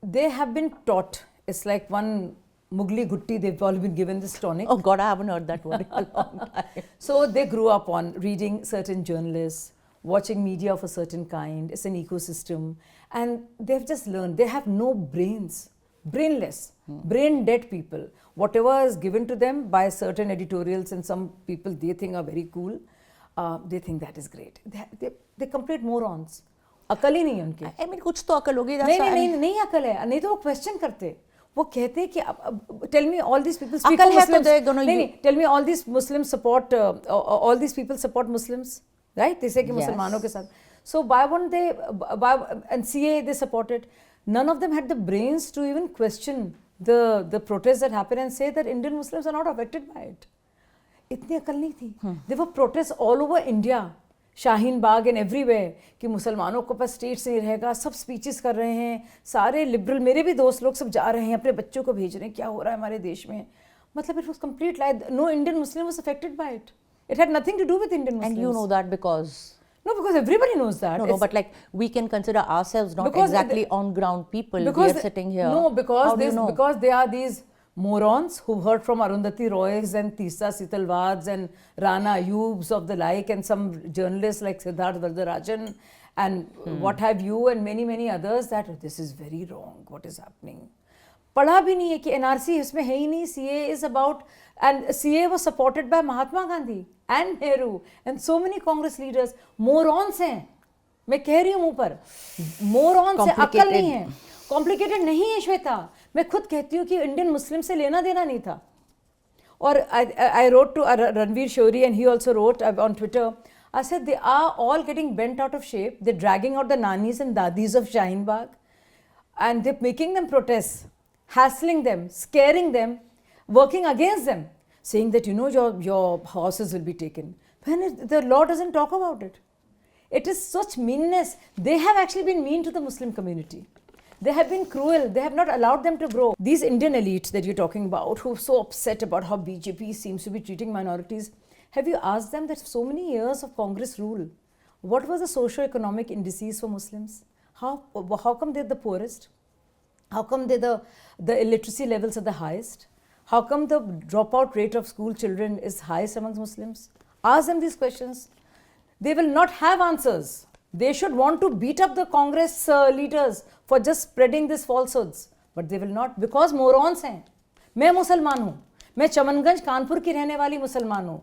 they have been taught. It's like one Mugli Gutti, they've all been given this tonic. Oh God, I haven't heard that word in a long time. So they grew up on reading certain journalists, watching media of a certain kind. It's an ecosystem. And they've just learned. They have no brains. Brainless, brain dead people. Whatever is given to them by certain editorials and some people they think are very cool, they think that is great. They're complete morons. अकल ही नहीं है उनके. I mean कुछ तो अकल होगी. नहीं अकल है. नहीं तो वो क्वेश्चन करते. वो कहते हैं कि tell me all these people speak for Muslims. नहीं, tell me all these Muslims support, all these people support Muslims, right? They say कि मुसलमानों के साथ. So why won't they, and CA they supported. None of them had the brains to even question the protests that happened and say that Indian Muslims are not affected by it. इतनी अकल नहीं थी. There were protests all over India, Shaheen Bagh and everywhere, कि मुसलमानों को पास states नहीं रहेगा. सब स्पीचेस कर रहे हैं, सारे लिबरल, मेरे भी दोस्त लोग सब जा रहे हैं, अपने बच्चों को भेज रहे हैं, क्या हो रहा है हमारे देश में. मतलब it was complete lie. No Indian Muslim was affected by it. It had nothing to do with Indian Muslims. And you know that because? No, because everybody knows that. No, but like we can consider ourselves not exactly on ground people. We are sitting here. No, because they are these morons who heard from Arundhati Roys and Teesta Sitalwads and Rana Ayubs of the like, and some journalists like Siddharth Varadarajan and what have you, and many others, that this is very wrong, what is happening. पढ़ा भी नहीं है कि NRC इसमें है ही नहीं. CA is about, and CA was supported by Mahatma Gandhi and Nehru and so many Congress leaders. Morons हैं, मैं कह रही हूँ मुँह पर, morons हैं, अकल नहीं है. कॉम्प्लिकेटेड नहीं है श्वेता. मैं खुद कहती हूँ कि इंडियन मुस्लिम से लेना देना नहीं था. और I wrote to Ranveer Shori and he also wrote on Twitter. I said, they are all getting bent out of shape. They're dragging out the nanis and dadis of Shaheen Bagh, and they're making them protest, hassling them, scaring them, working against them, saying that, your horses will be taken. When the law doesn't talk about it. It is such meanness. They have actually been mean to the Muslim community. They have been cruel. They have not allowed them to grow. These Indian elites that you're talking about, who are so upset about how BJP seems to be treating minorities, have you asked them that so many years of Congress rule, what was the socio-economic indices for Muslims? How come they're the poorest? How come the illiteracy levels are the highest? How come the dropout rate of school children is highest amongst Muslims? Ask them these questions. They will not have answers. They should want to beat up the Congress leaders for just spreading these falsehoods. But they will not, because morons हैं. मैं मुसलमान हूँ. मैं चमनगंज कानपुर की रहने वाली मुसलमान हूँ.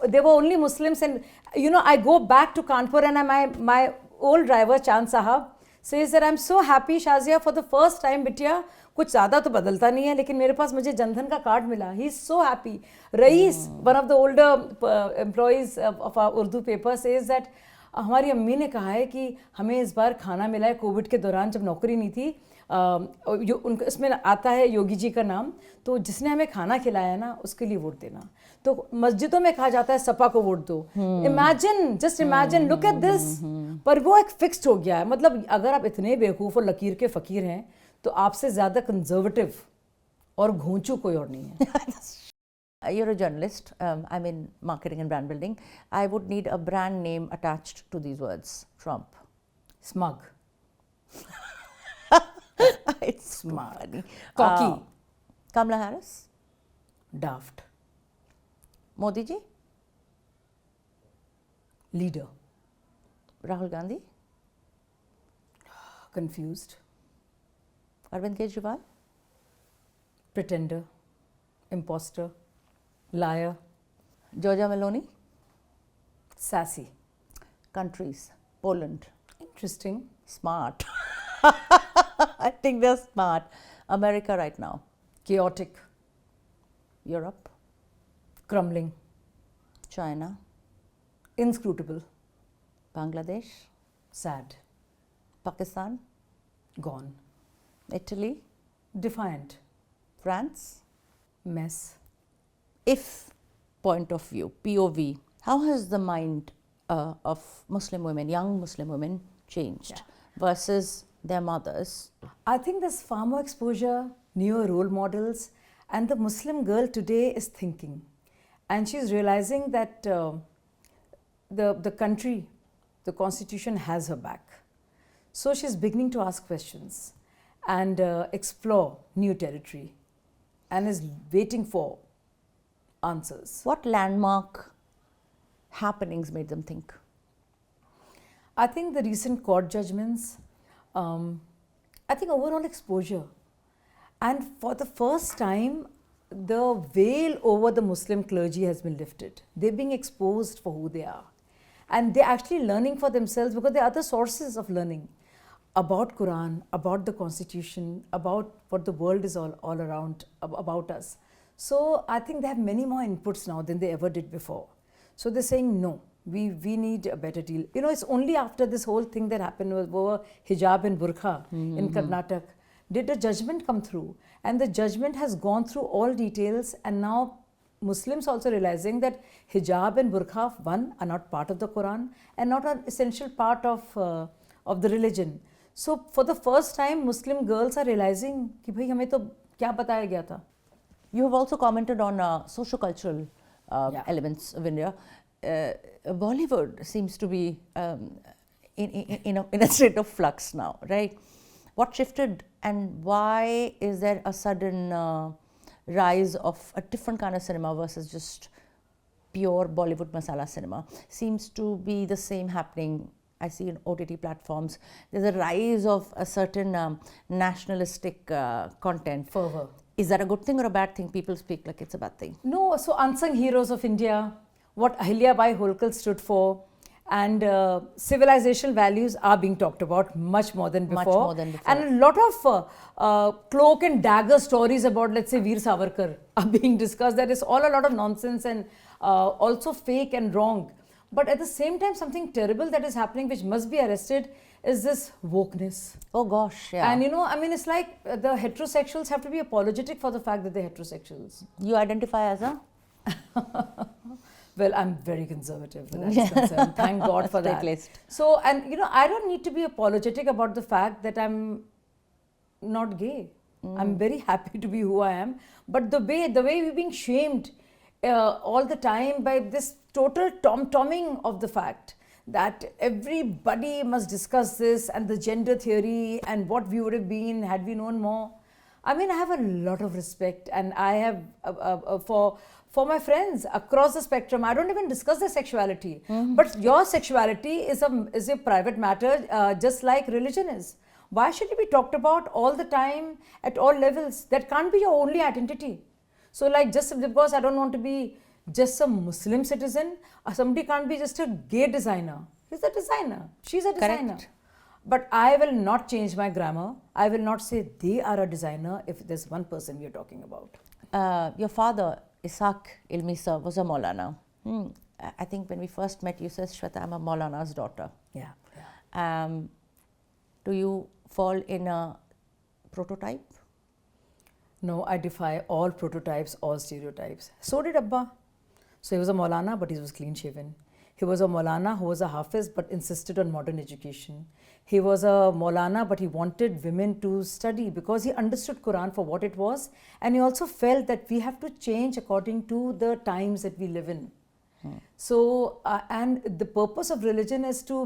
They were only Muslims, and I go back to Kanpur, and my old driver Chand Sahab says that I'm so happy, Shazia, for the first time, बिटिया कुछ ज़्यादा तो बदलता नहीं है, लेकिन मेरे पास मुझे जनधन का कार्ड मिला. He is so happy. Rais, one of the older employees of our Urdu paper, says that हमारी अम्मी ने कहा है कि हमें इस बार खाना मिला है कोविड के दौरान जब नौकरी नहीं थी. उनको इसमें आता है योगी जी का नाम, तो जिसने हमें खाना खिलाया ना उसके लिए वोट देना. तो मस्जिदों में कहा जाता है सपा को वोट दो. Imagine, just imagine, look at this. पर वो एक फिक्स्ड हो गया है. मतलब अगर आप इतने बेवकूफ़ और लकीर के फ़कीर हैं तो आपसे ज़्यादा कंजर्वेटिव और घोंचू कोई और नहीं है. You're a journalist. I'm in marketing and brand building. I would need a brand name attached to these words. Trump. Smug. It's Smug. funny. Cocky. Kamala Harris. Daft. Modi ji. Leader. Rahul Gandhi. Confused. Arvind Kejriwal. Pretender. Imposter. Liar. Giorgia Meloni. Sassy. Countries. Poland. Interesting. Smart. I think they're smart. America right now. Chaotic. Europe. Crumbling. China. Inscrutable. Bangladesh. Sad. Pakistan. Gone. Italy. Defiant. France. Mess. If point of view, POV, how has the mind of Muslim women, young Muslim women, changed versus their mothers? I think there's far more exposure, newer role models, and the Muslim girl today is thinking. And she's realizing that the country, the constitution has her back. So she's beginning to ask questions and explore new territory and is waiting for answers. What landmark happenings made them think? I think the recent court judgments, I think overall exposure. And for the first time, the veil over the Muslim clergy has been lifted. They're being exposed for who they are. And they're actually learning for themselves, because there are other sources of learning about Quran, about the constitution, about what the world is all around, about us. So I think they have many more inputs now than they ever did before. So they're saying, no, we need a better deal. It's only after this whole thing that happened over hijab and burqa in Karnataka did a judgment come through. And the judgment has gone through all details, and now Muslims also realizing that hijab and burqa, one, are not part of the Quran and not an essential part of the religion. So for the first time, Muslim girls are realizing कि भाई हमें तो क्या बताया गया था. You have also commented on socio-cultural elements of India. Bollywood seems to be in a state of flux now, right? What shifted, and why is there a sudden rise of a different kind of cinema versus just pure Bollywood masala cinema? Seems to be the same happening. I see in OTT platforms, there's a rise of a certain nationalistic content. Fervor. Is that a good thing or a bad thing? People speak like it's a bad thing. No, so unsung heroes of India, what Ahilya Bai Holkar stood for, and civilizational values are being talked about much more than before. Much more than before. And a lot of cloak and dagger stories about, let's say, Veer Savarkar are being discussed. That is all a lot of nonsense and also fake and wrong. But at the same time, something terrible that is happening, which must be arrested, is this wokeness. Oh gosh, yeah. And I mean, it's like the heterosexuals have to be apologetic for the fact that they're heterosexuals. You identify as a? Well, I'm very conservative when that's concerned. Thank God for that. Straight-laced. So, and I don't need to be apologetic about the fact that I'm not gay. I'm very happy to be who I am. But the way we're being shamed all the time by this total tom-tomming of the fact that everybody must discuss this and the gender theory and what we would have been had we known more. I mean, I have a lot of respect, and I have for my friends across the spectrum. I don't even discuss their sexuality, but your sexuality is a private matter, just like religion is. Why should it be talked about all the time at all levels? That can't be your only identity. So, like, just because I don't want to be just a Muslim citizen, somebody can't be just a gay designer. He's a designer. She's a designer. Correct. But I will not change my grammar. I will not say they are a designer if there's one person we are talking about. Your father, Ishaq Ilmi sir, was a Maulana. I think when we first met, you said, Shweta, I'm a Maulana's daughter. Yeah. Do you fall in a prototype? No, I defy all prototypes, all stereotypes. So did Abba. So he was a Maulana, but he was clean shaven. He was a Maulana who was a Hafiz but insisted on modern education. He was a Maulana, but he wanted women to study because he understood Quran for what it was, and he also felt that we have to change according to the times that we live in. So, and the purpose of religion is to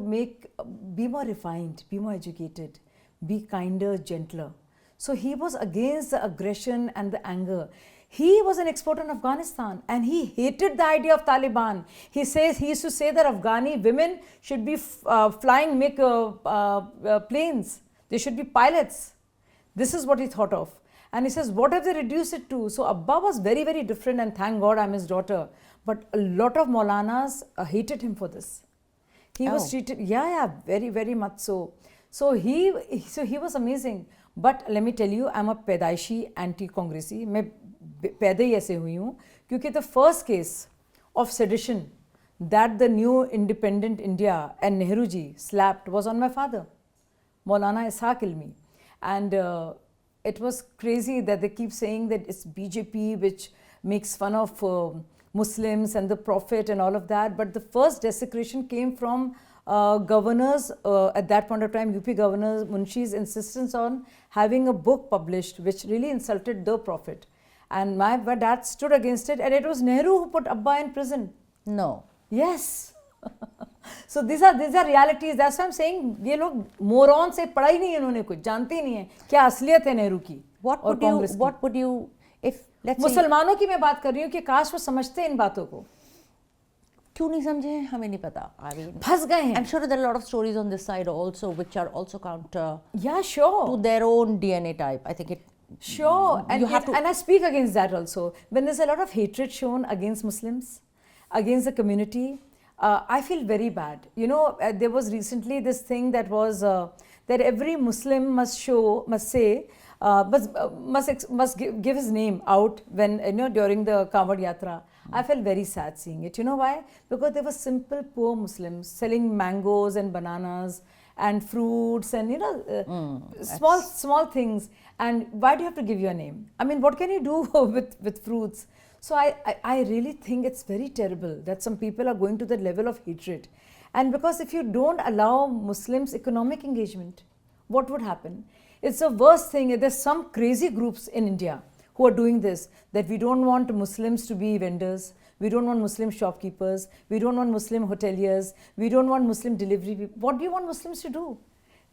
be more refined, be more educated, be kinder, gentler. So he was against the aggression and the anger. He was an expert on Afghanistan, and he hated the idea of Taliban. He used to say that Afghani women should be flying planes. They should be pilots. This is what he thought of. And he says, what have they reduced it to? So Abba was very, very different, and thank God I'm his daughter. But a lot of Maulanas hated him for this. He was treated, very, very much so. So he was amazing. But let me tell you, I'm a pedaishi anti-congressy. मैं पैदा ही ऐसे हुई हूँ क्योंकि the first case of sedition that the new independent India and Nehru ji slapped was on my father, Maulana Ishaq Ilmi. And it was crazy that they keep saying that it's BJP which makes fun of Muslims and the Prophet and all of that. But the first desecration came from governors, at that point of time, UP governors, Munshi's insistence on having a book published which really insulted the Prophet. And my dad stood against it, and it was Nehru who put Abba in prison. No. Yes. So these are realities. That's why I'm saying ये लोग morons से पढ़ा ही नहीं है इन्होंने कुछ जानते ही नहीं है क्या असलियत है नेहरू की और कांग्रेस की. What would you, if let's say, मुसलमानों की मैं बात कर रही हूँ कि काश वो समझते हैं इन बातों को. क्यों नहीं समझे हमें नहीं पता. I mean, फंस गए हैं. I'm sure there are a lot of stories on this side also which are also counter to their own DNA type. I think it. Sure, and I speak against that also. When there's a lot of hatred shown against Muslims, against the community, I feel very bad. There was recently this thing that was that every Muslim must give his name out when during the Kanpur Yatra. I felt very sad seeing it. You know why? Because there were simple poor Muslims selling mangoes and bananas and fruits and small things. And why do you have to give your name? I mean, what can you do with fruits? So I really think it's very terrible that some people are going to the level of hatred. And because if you don't allow Muslims economic engagement, what would happen? It's the worst thing. There's some crazy groups in India who are doing this, that we don't want Muslims to be vendors, we don't want Muslim shopkeepers, we don't want Muslim hoteliers, we don't want Muslim delivery people. What do you want Muslims to do?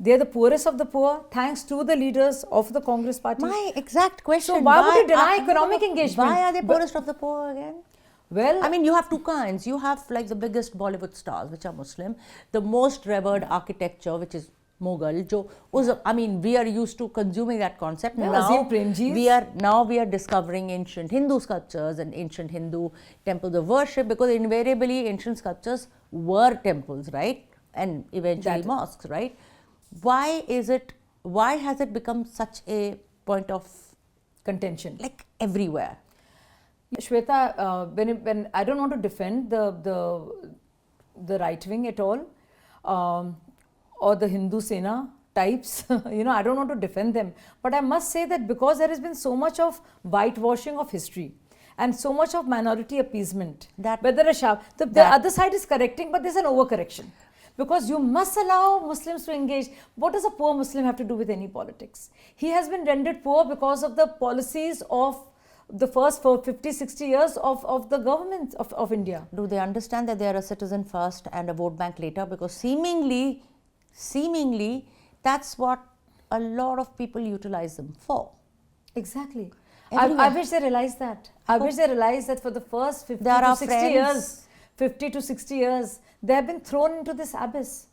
They're the poorest of the poor, thanks to the leaders of the Congress party. My exact question. So why would you deny economic engagement? Why are they poorest of the poor again? Well, I mean, you have two kinds. You have like the biggest Bollywood stars, which are Muslim, the most revered architecture, which is Mughal. I mean, we are used to consuming that concept. Now we are discovering ancient Hindu sculptures and ancient Hindu temples of worship, because invariably ancient sculptures were temples, right? And eventually mosques, right? Why has it become such a point of contention? Like everywhere. Shweta, when I don't want to defend the the right wing at all, or the Hindu Sena types. I don't want to defend them, but I must say that because there has been so much of whitewashing of history and so much of minority appeasement, That- whether the other side is correcting, but there's an overcorrection. Because you must allow Muslims to engage. What does a poor Muslim have to do with any politics? He has been rendered poor because of the policies of the first 50, 60 years of the government of India. Do they understand that they are a citizen first and a vote bank later? Because seemingly, that's what a lot of people utilize them for. Exactly. Everywhere. I wish they realized that. I wish they realized that for the first 50 They are to our 60 friends. years, 50 to 60 years, they have been thrown into this abyss.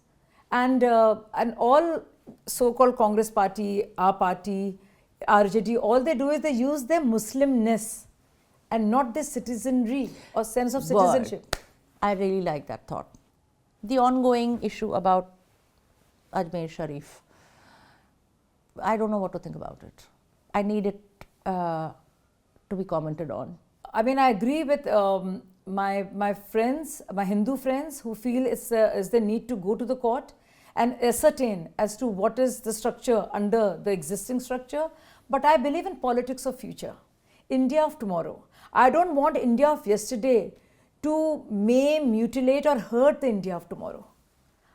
And all so-called Congress party, our party, RJD, all they do is they use their Muslimness and not their citizenry or sense of citizenship. I really like that thought. The ongoing issue about Ajmer Sharif, I don't know what to think about it. I need it to be commented on. I mean, I agree with my friends, my Hindu friends, who feel it's the need to go to the court and ascertain as to what is the structure under the existing structure. But I believe in politics of future, India of tomorrow. I don't want India of yesterday to maim, mutilate or hurt the India of tomorrow.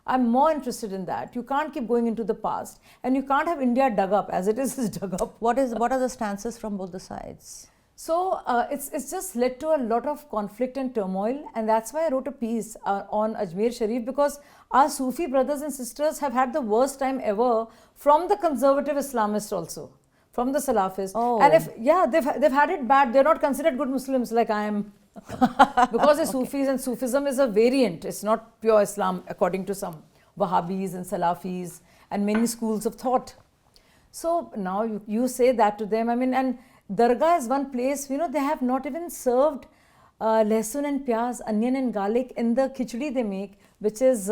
I'm more interested in that. You can't keep going into the past, and you can't have India dug up as it is dug up. What are the stances from both the sides? So it's just led to a lot of conflict and turmoil, and that's why I wrote a piece on Ajmer Sharif, because our Sufi brothers and sisters have had the worst time ever from the conservative Islamists also, from the Salafists. Oh. And they've had it bad. They're not considered good Muslims like I am. Because they're Sufis, and Sufism is a variant. It's not pure Islam according to some Wahhabis and Salafis and many schools of thought. So now you say that to them. I mean, and Dargah is one place, they have not even served lesun and pyaz, onion and garlic in the khichdi they make, which is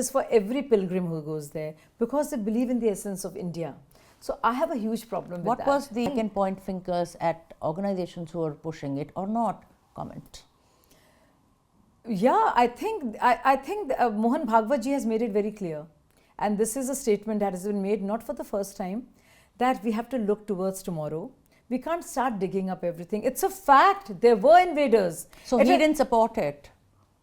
for every pilgrim who goes there, because they believe in the essence of India. So I have a huge problem with that. What was the second point fingers at organizations who are pushing it or not? Comment. Yeah, I think Mohan Bhagwat ji has made it very clear, and this is a statement that has been made not for the first time, that we have to look towards tomorrow. We can't start digging up everything. It's a fact. There were invaders. So he didn't support it.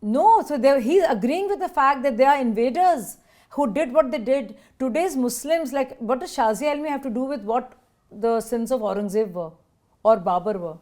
No, so he's agreeing with the fact that there are invaders who did what they did. Today's Muslims, like, what does Shazia Ilmi have to do with what the sins of Aurangzeb were or Babur were?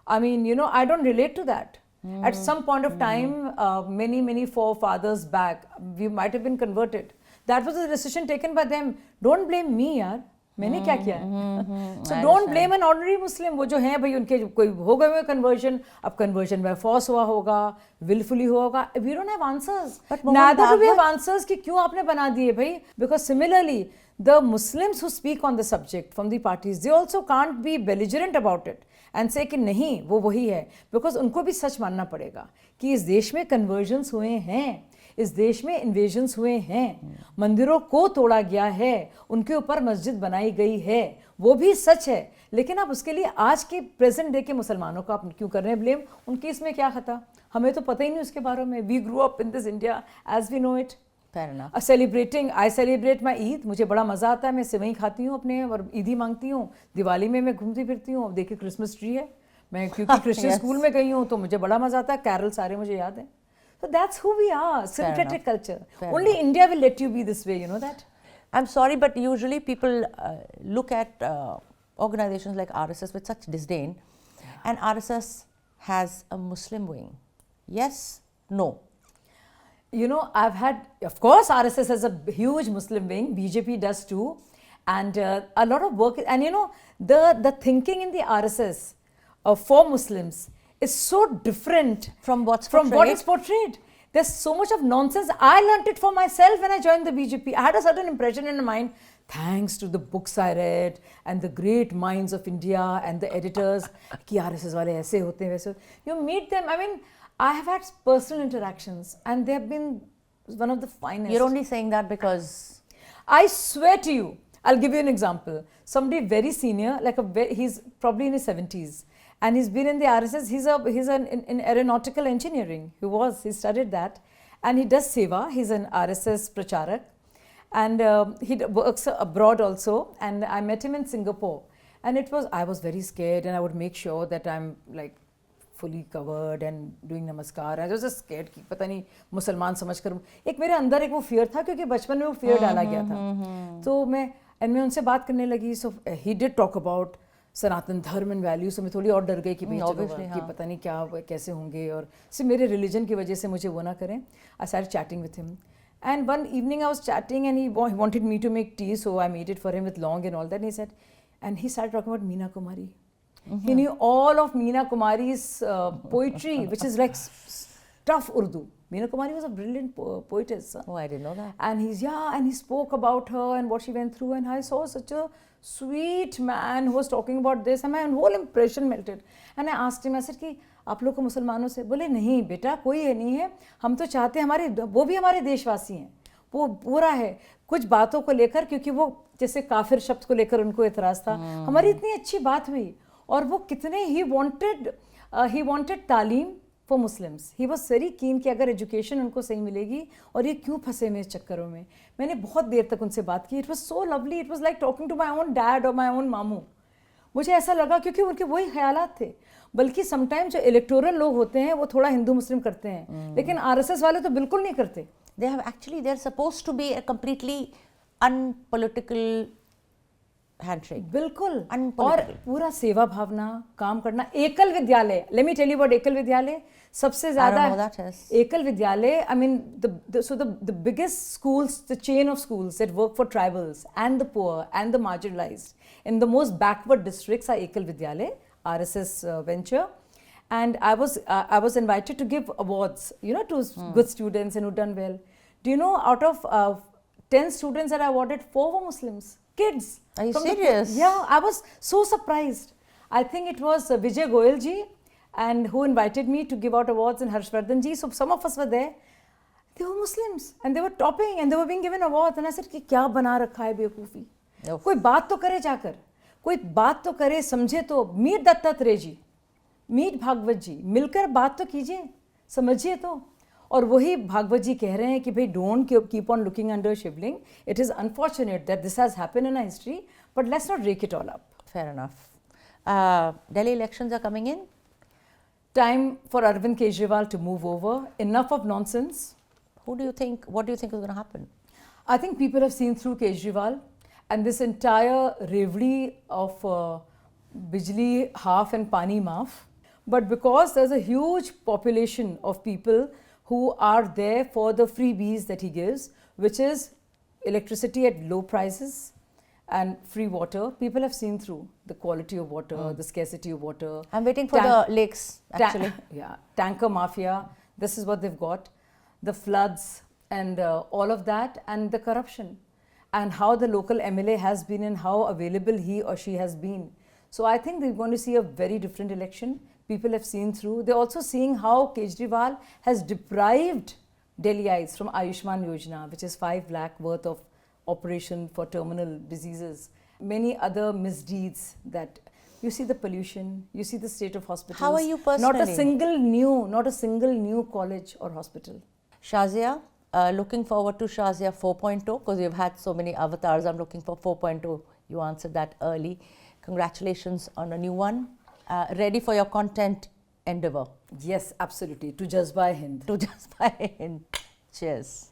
I mean, I don't relate to that. At some point of time, many forefathers back, we might have been converted. That was a decision taken by them. Don't blame me, yaar. मैंने क्या किया है? So don't blame an ordinary Muslim. वो जो हैं भाई, उनके कोई हो गए conversion, अब conversion by force हुआ होगा, willfully हुआ होगा. We don't have answers. Neither do we have answers कि क्यों आपने बना दिए भाई? Because similarly, the Muslims who speak on the subject from the parties, they also can't be belligerent about it and say कि नहीं वो वही है, because उनको भी सच मानना पड़ेगा कि इस देश में conversions हुए हैं, इस देश में इन्वेजन्स हुए हैं, मंदिरों को तोड़ा गया है, उनके ऊपर मस्जिद बनाई गई है, वो भी सच है. लेकिन आप उसके लिए आज के प्रेजेंट डे के मुसलमानों को आप क्यों कर रहे हैं ब्लेम? उनकी इसमें क्या खता? हमें तो पता ही नहीं उसके बारे में. We grew up in this India as we know it. Fair enough. I celebrate my Eid. मुझे बड़ा मज़ा आता है. मैं सेवई खाती हूँ अपने और ईदी मांगती हूँ. दिवाली में मैं घूमती फिरती हूँ. देखिए क्रिसमस ट्री है. मैं क्योंकि क्रिश्चियन स्कूल में गई हूँ तो मुझे बड़ा मज़ा आता है. कैरल सारे मुझे याद हैं. So that's who we are, sympathetic culture. Only India will let you be this way, you know that? I'm sorry, but usually people look at organizations like RSS with such disdain, and RSS has a Muslim wing. Yes? No? Of course, RSS has a huge Muslim wing, BJP does too, and a lot of work, and the thinking in the RSS for Muslims is so different from what is portrayed. There's so much of nonsense. I learnt it for myself when I joined the BJP. I had a certain impression in my mind, thanks to the books I read and the great minds of India and the editors, कि RSS वाले ऐसे होते हैं वैसे. You meet them. I mean, I have had personal interactions and they have been one of the finest. You're only saying that because... I swear to you, I'll give you an example. Somebody very senior, he's probably in his 70s. And he's been in the RSS. He's in aeronautical engineering. He studied that. And he does seva. He's an RSS pracharak. And he works abroad also. And I met him in Singapore. And I was very scared, and I would make sure that I'm like fully covered and doing namaskar. I was just scared कि पता नहीं मुसलमान समझ कर एक मेरे अंदर एक वो fear था, क्योंकि बचपन में वो fear डाला गया था. तो मैं उनसे बात करने लगी. So he did talk about सनातन धर्म एंड वैल्यू. से मैं थोड़ी और डर गई कि भाई कि पता नहीं क्या कैसे होंगे, और सिर्फ मेरे रिलीजन की वजह से मुझे वो ना करें. I started chatting with him. And one evening I was chatting, and he wanted me to make tea, so I made it for him with long and all that. And he said, and he started talking about Meena Kumari. He knew all of Meena Kumari's poetry, which is like tough Urdu. Meena Kumari was a brilliant poetess. Oh, I didn't know that. And he spoke about her and what she went through. And I saw such a sweet man who was talking about this, and my whole impression melted. And I asked him, I said कि आप लोग को मुसलमानों से, बोले नहीं बेटा कोई नहीं है, हम तो चाहते हैं वो भी हमारे देशवासी हैं. वो पूरा है कुछ बातों को लेकर, क्योंकि वो जैसे काफिर शब्द को लेकर उनको एतराज़ था. हमारी इतनी अच्छी बात हुई, और वो कितने ही वांटेड तालीम for Muslims. He was very keen कि अगर एजुकेशन उनको सही मिलेगी, और ये क्यों फंसे में इस चक्करों में. मैंने बहुत देर तक उनसे बात की. It was so lovely. It was like talking to my own dad और माई ओन मामू. मुझे ऐसा लगा क्योंकि उनके वही ख्यालात थे. बल्कि समटाइम्स जो इलेक्टोरल लोग होते हैं वो थोड़ा हिंदू मुस्लिम करते हैं, लेकिन आरएसएस वाले तो बिल्कुल नहीं करते. They're supposed to be a completely unpolitical handshake. बिल्कुल. और पूरा सेवा भावना, काम करना. एकल विद्यालय, let me tell you about एकल विद्यालय. सबसे ज़्यादा एकल विद्यालय, I mean the biggest schools, the chain of schools that work for tribals and the poor and the marginalized in the most backward districts are एकल विद्यालय, RSS venture. And I was invited to give awards, to good students and who done well. Do you know, out of 10 students that I awarded, 4 were Muslims, kids. Are you serious? Yeah, I was so surprised. I think it was Vijay Goyal ji, and who invited me to give out awards, and Harshvardhan ji. So some of us were there. They were Muslims, and they were topping, and they were being given awards. And I said, कि क्या बना रखा है बेवकूफ़ी. कोई बात तो करे जाकर, कोई बात तो करे, समझे तो. मीर दत्तात्रेय जी, मीट भागवत जी, मिलकर बात तो कीजिए, समझिए तो. और वही भागवत जी कह रहे हैं कि भाई don't keep on looking under Shivling. It is unfortunate that this has happened in our history, but let's not rake it all up. Fair enough. Delhi elections are coming in. Time for Arvind Kejriwal to move over. Enough of nonsense. What do you think is going to happen? I think people have seen through Kejriwal and this entire revelry of Bijli half and Pani maaf. But because there's a huge population of people who are there for the freebies that he gives, which is electricity at low prices and free water, people have seen through the quality of water, the scarcity of water. I'm waiting for the lakes, actually. Tanker mafia, this is what they've got. The floods and all of that, and the corruption, and how the local MLA has been and how available he or she has been. So I think they're going to see a very different election. People have seen through. They're also seeing how Kejriwal has deprived Delhiites from Ayushman Yojana, which is 5 lakh worth of operation for terminal diseases. Many other misdeeds that you see, the pollution, you see the state of hospitals. How are you personally? Not a single new college or hospital. Shazia, looking forward to Shazia 4.0, because you've had so many avatars. I'm looking for 4.0. You answered that early. Congratulations on a new one. Ready for your content endeavor? Yes, absolutely. To Jazba Hind. To Jazba Hind. Cheers.